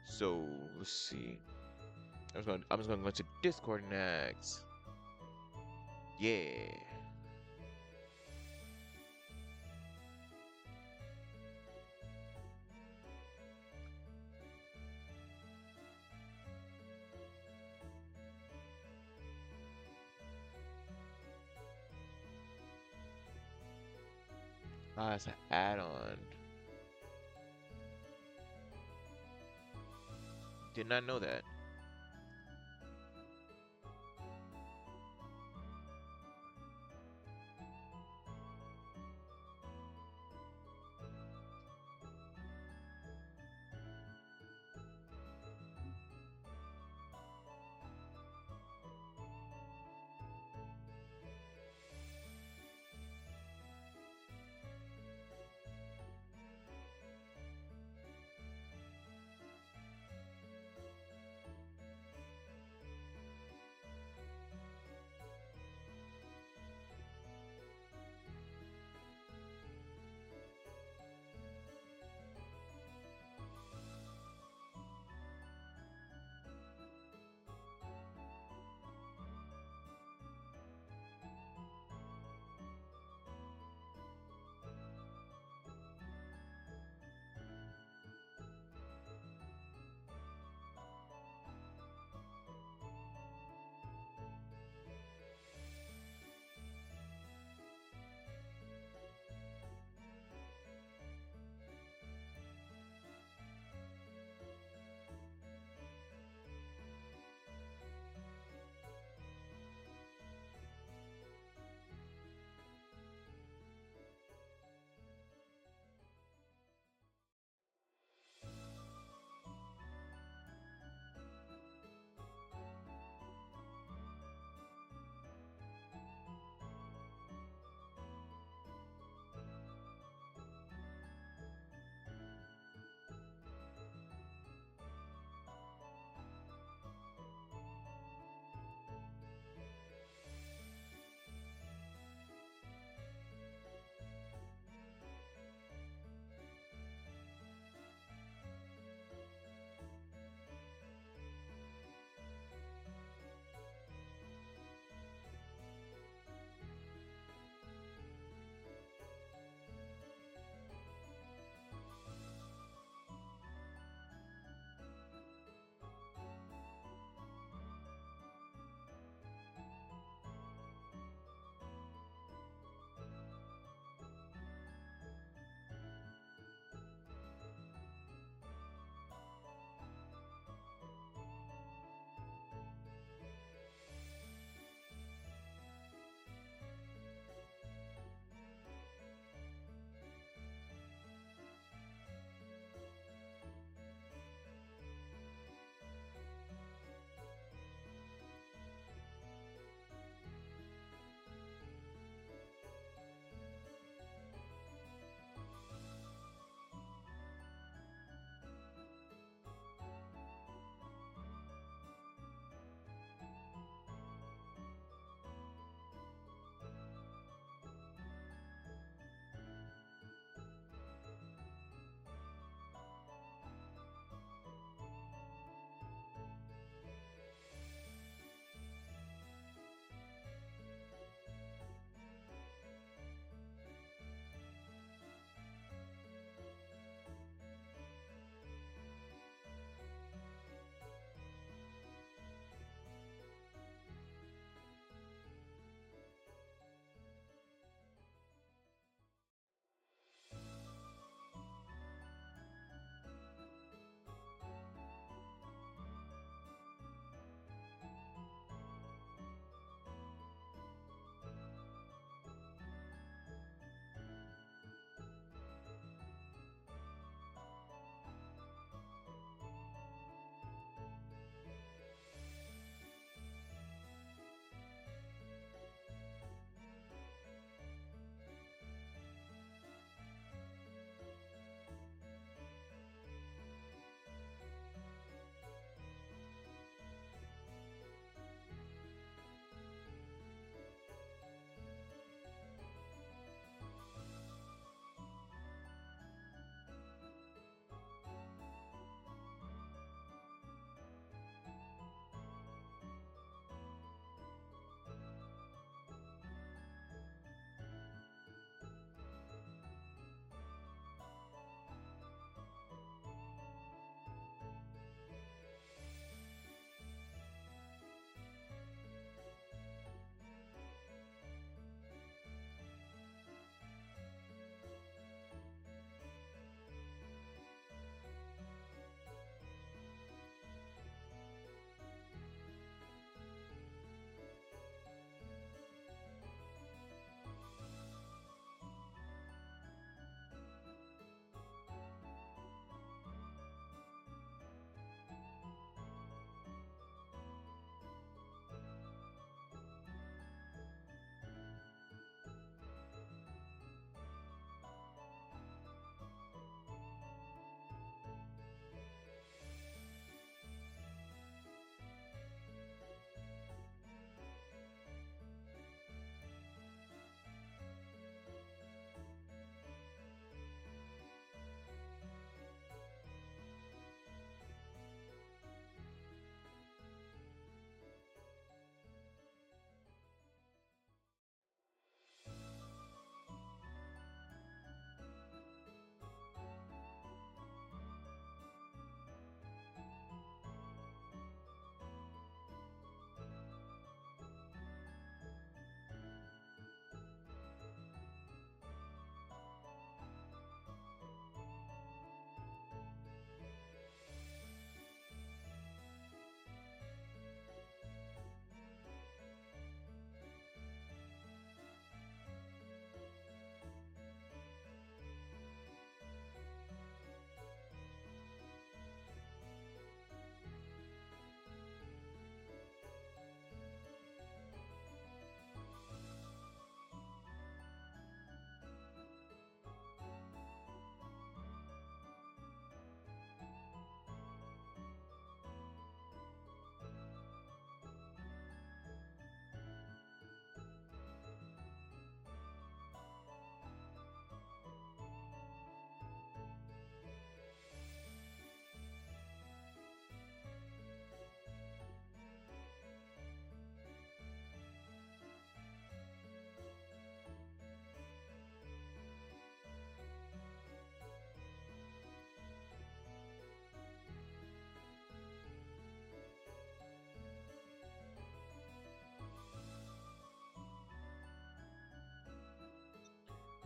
Speaker 1: So let's see. I'm just gonna go to Discord next. Yeah. Ah, it's an add-on. Did not know that.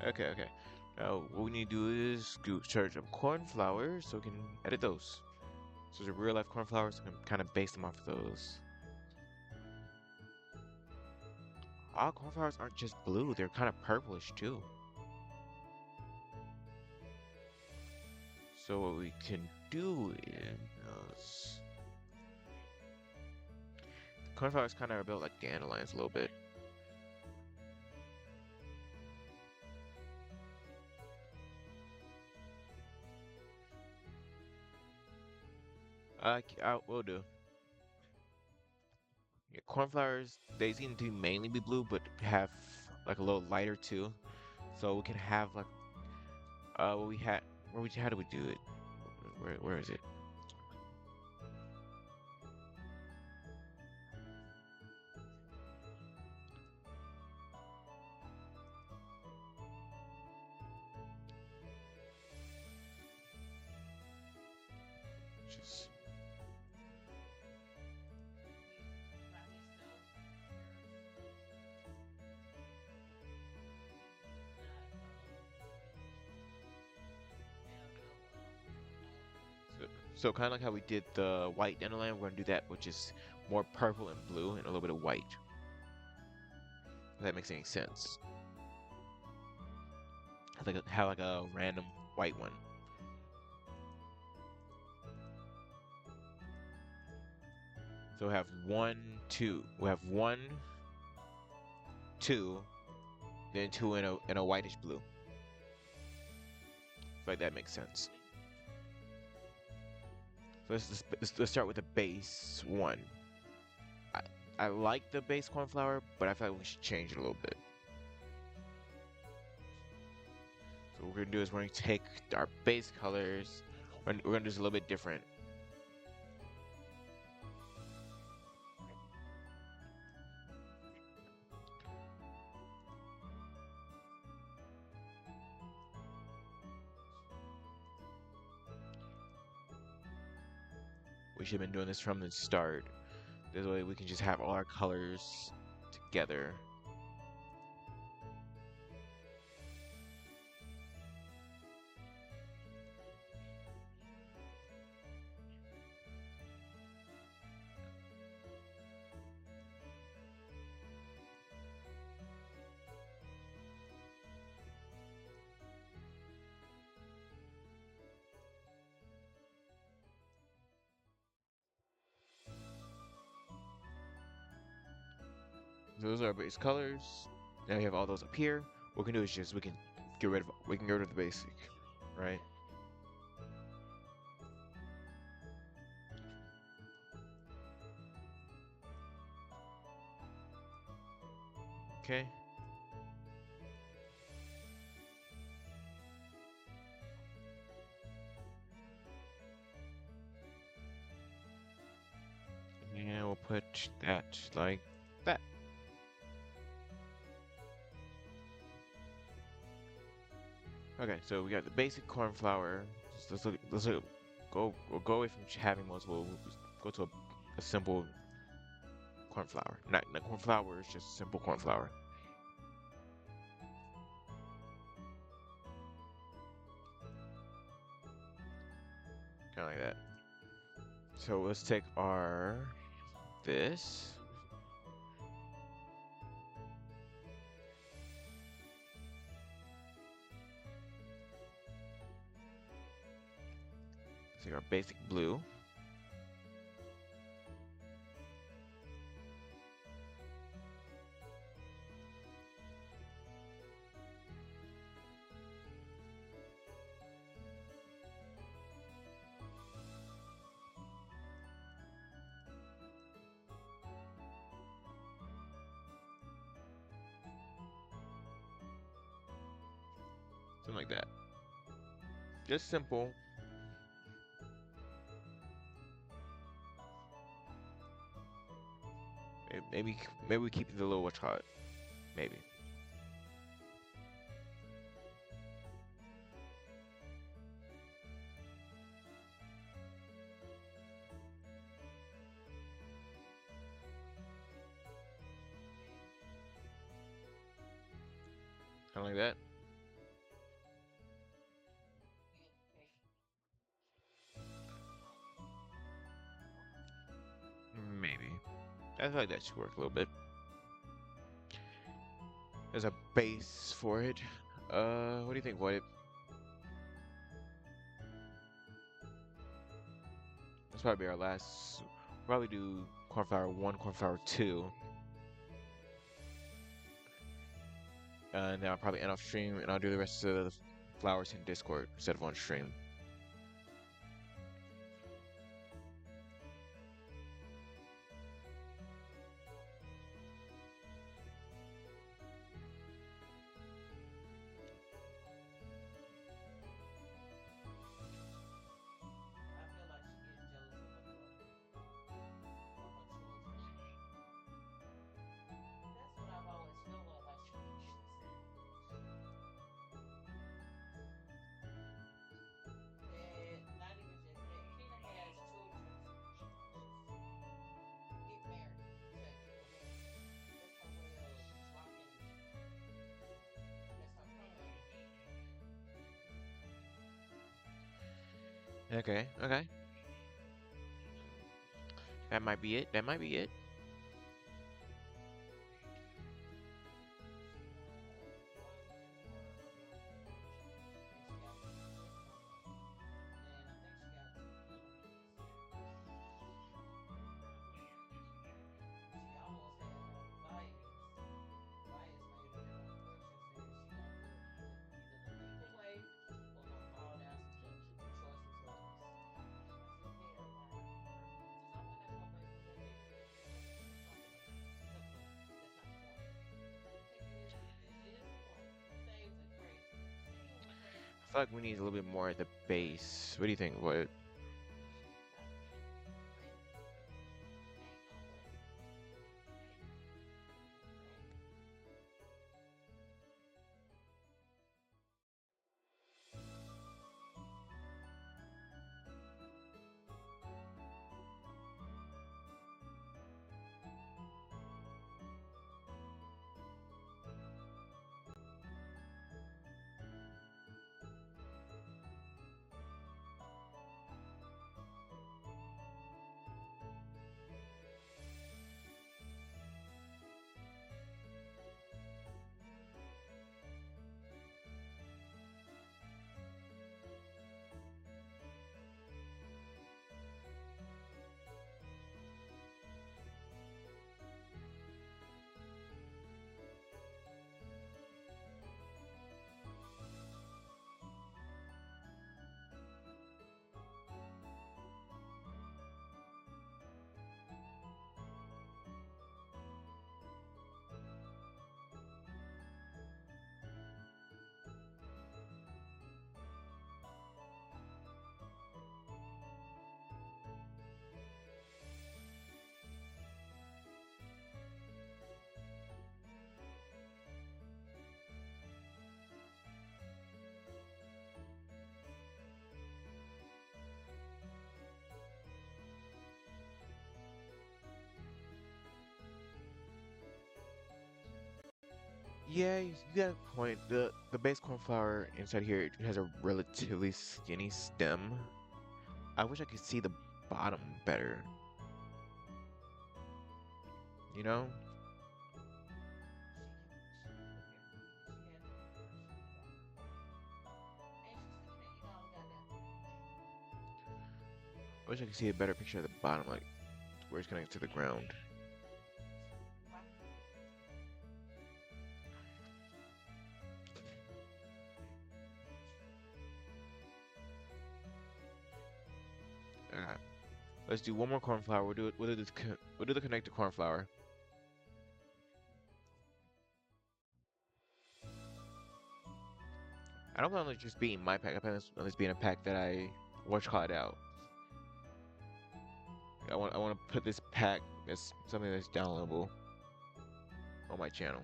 Speaker 1: Okay, okay. Now what we need to do is search up cornflowers so we can edit those. So the real life cornflowers, so we can kind of base them off of those. All cornflowers aren't just blue, they're kind of purplish too. So what we can do is cornflowers kind of are built like dandelions a little bit. I will do. Yeah, cornflowers, they seem to mainly be blue, but have like a little lighter too. So we can have like what we had. How do we do it? Where is it? Just so, so kind of like how we did the white dandelion, we're gonna do that, which is more purple and blue and a little bit of white. If that makes any sense. Have like a random white one. So we have one, two. We have one, two, then two in a whitish blue. Like that makes sense. So let's start with the base one. I, I like the base cornflower, but I feel like we should change it a little bit. So what we're gonna do is we're gonna take our base colors. We're gonna do this a little bit different. We should have been doing this from the start. This way we can just have all our colors together. Those are our base colors. Now we have all those up here. What we can do is just we can get rid of the basic, right? Okay. And we'll put that like that. Okay, so we got the basic cornflower. We'll go away from having most. We'll go to a simple cornflower. Not cornflower. It's just simple cornflower. Kind of like that. So let's take our this. Let's take our basic blue. Something like that. Just simple. Maybe we keep the little what's called. Maybe. Kind of like that. I feel like that should work a little bit. There's a base for it. What do you think, What? This probably be our last. Probably do cornflower 1, cornflower 2. And then I'll probably end off stream and I'll do the rest of the flowers in Discord instead of on stream. Okay, okay. That might be it. That might be it. I feel like we need a little bit more at the base. What do you think? What? Yeah, you got a point. The base cornflower inside here it has a relatively skinny stem. I wish I could see the bottom better. You know? I wish I could see a better picture of the bottom, like where it's connected to the ground. Alright, let's do one more cornflower. We'll do it. We'll do the connected cornflower. I don't plan on just being my pack. I plan on this being a pack that I watch call out. I want to put this pack as something that's downloadable on my channel.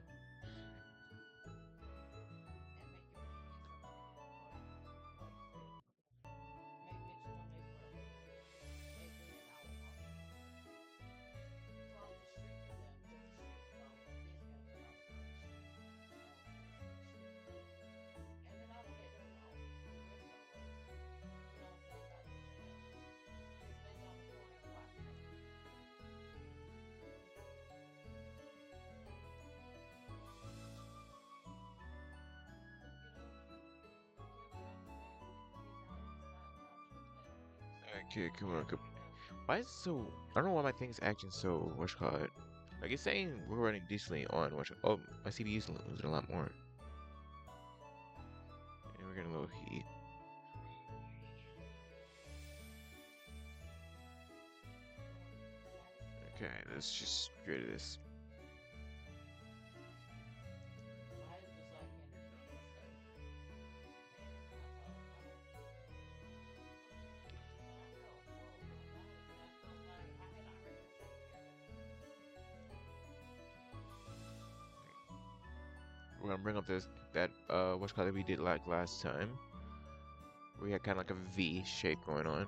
Speaker 1: Okay, come on. Why is it so? I don't know why my thing's acting so. What's it called? Like it's saying we're running decently on. Oh, my CPU's losing a lot more. And we're getting a little heat. Okay, let's just get rid of this. We're gonna bring up that what's it called that we did like last time. We had kind of like a V shape going on.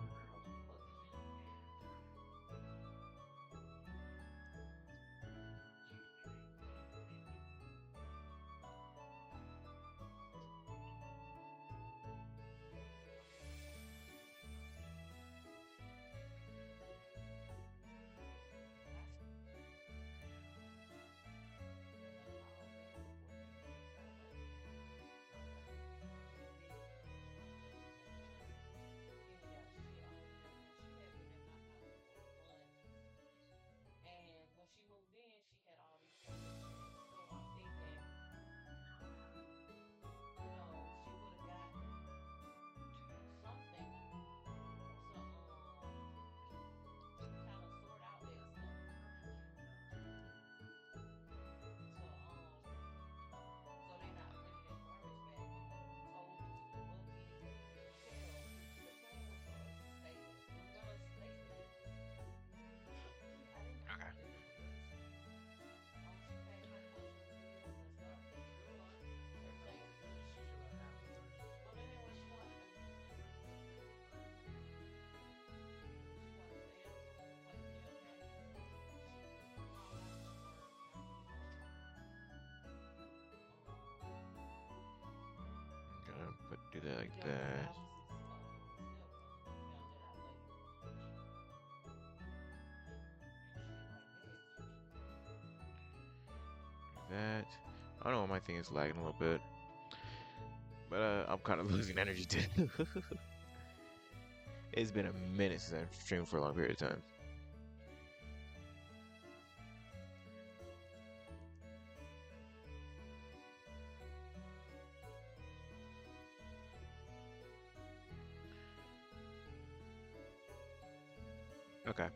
Speaker 1: Do that like that. That. I don't know why my thing is lagging a little bit. But I'm kind of losing energy too. It's been a minute since I've streamed for a long period of time. Okay.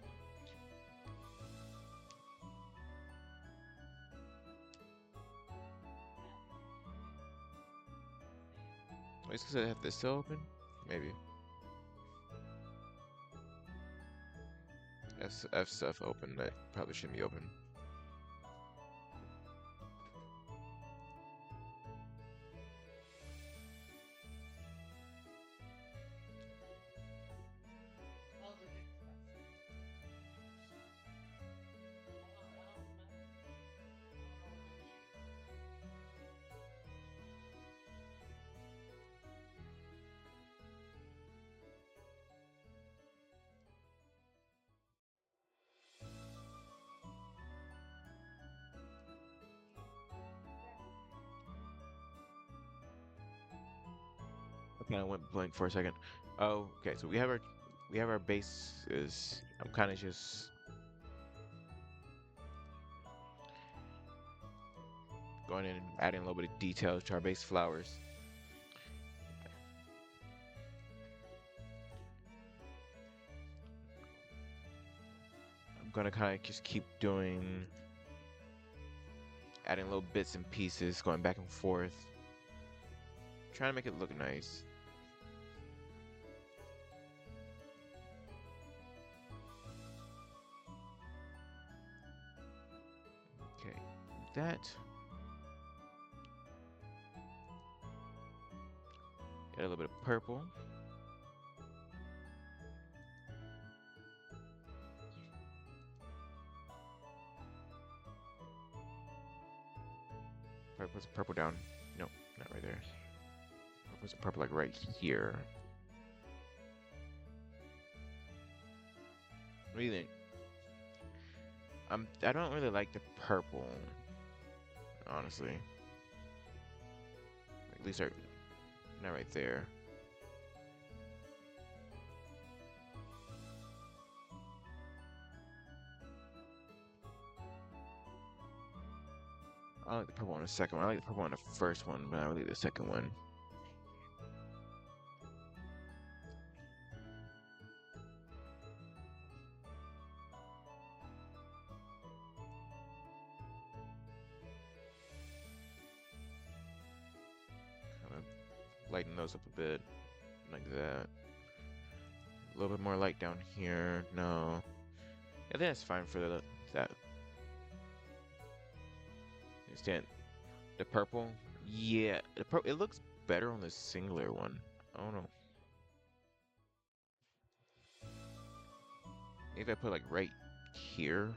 Speaker 1: Wait, it's because I have this still open? Maybe. I have stuff open that probably shouldn't be open. I kind of went blank for a second. Oh, okay. So we have our bases. I'm kind of just going in and adding a little bit of details to our base flowers. I'm gonna kind of just keep doing, adding little bits and pieces, going back and forth, trying to make it look nice. Okay, that. Get a little bit of purple. Put purple down. No, not right there. Put some purple like right here. What do you think? I don't really like the purple, honestly. At least not right there. I like the purple on the second one. I like the purple on the first one, but I really like the second one. Kind of lighten those up a bit, like that. A little bit more light down here. No, I think that's fine for that. Understand the purple? Yeah, the purple. It looks better on the singular one. I don't know. Maybe I put like right here.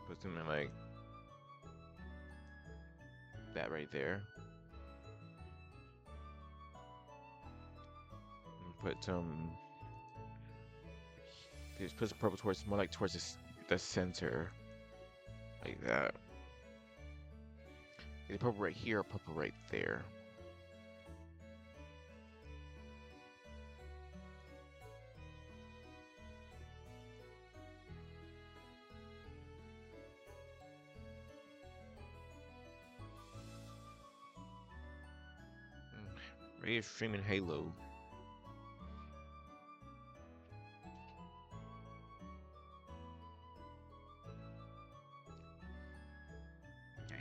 Speaker 1: Put something like that right there. And put some. Just put some purple towards more like towards the center, like that. Either purple right here or purple right there. Ray streaming Halo.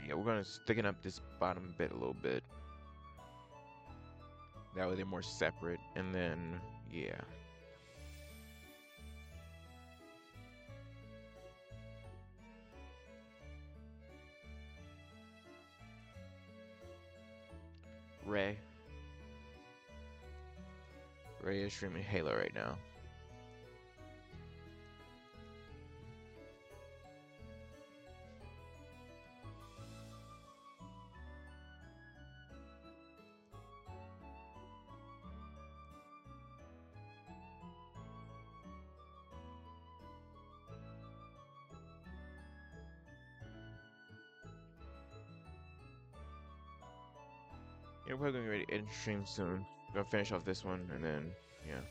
Speaker 1: Yeah, we're gonna thicken up this bottom bit a little bit. That way they're more separate, and then yeah. Ray is streaming Halo right now. Yeah, we're probably gonna be ready to end stream soon. Gonna finish off this one, and then yeah.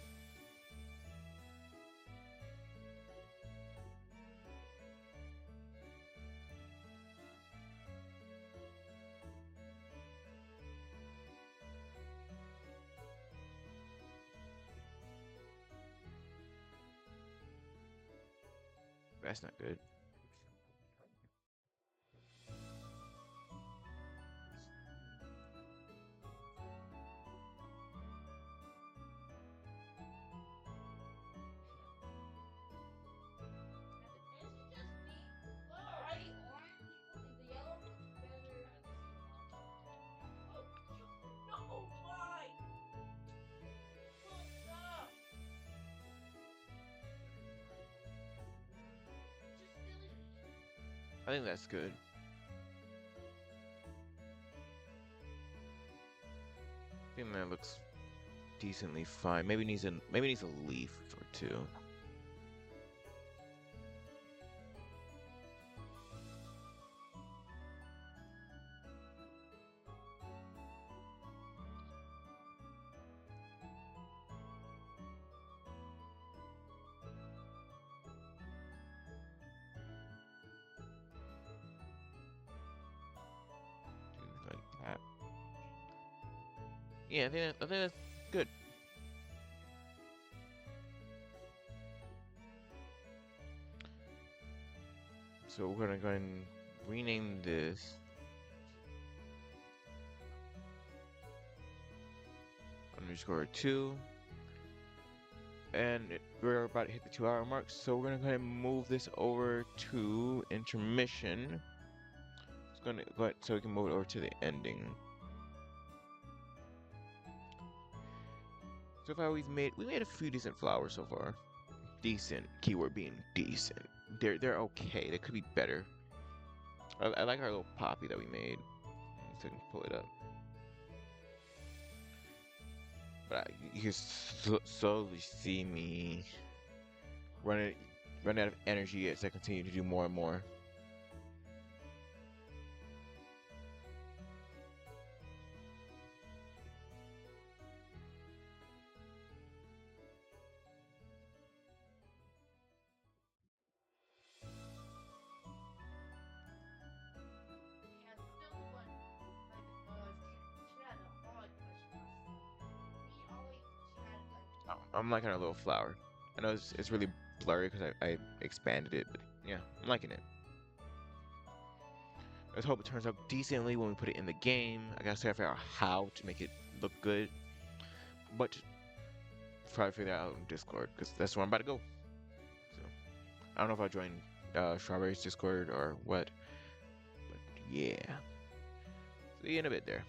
Speaker 1: That's not good. I think that's good. I think that looks decently fine. Maybe needs a leaf or two. Do like that. Yeah, I think that's good. So we're gonna go ahead and rename this. _2. And we're about to hit the 2-hour mark, so we're gonna go ahead and move this over to intermission. It's gonna go ahead so we can move it over to the ending. So far we made a few decent flowers so far. Decent, keyword being decent. They're okay. They could be better. I like our little poppy that we made. So I can pull it up. But you can slowly see me running out of energy as I continue to do more and more. I'm liking our little flower. I know it's really blurry because I expanded it, but yeah, I'm liking it. Let's hope it turns out decently when we put it in the game. I gotta figure out how to make it look good, but probably figure that out in Discord because that's where I'm about to go. So I don't know if I'll join Strawberry's Discord or what, but yeah. See you in a bit there.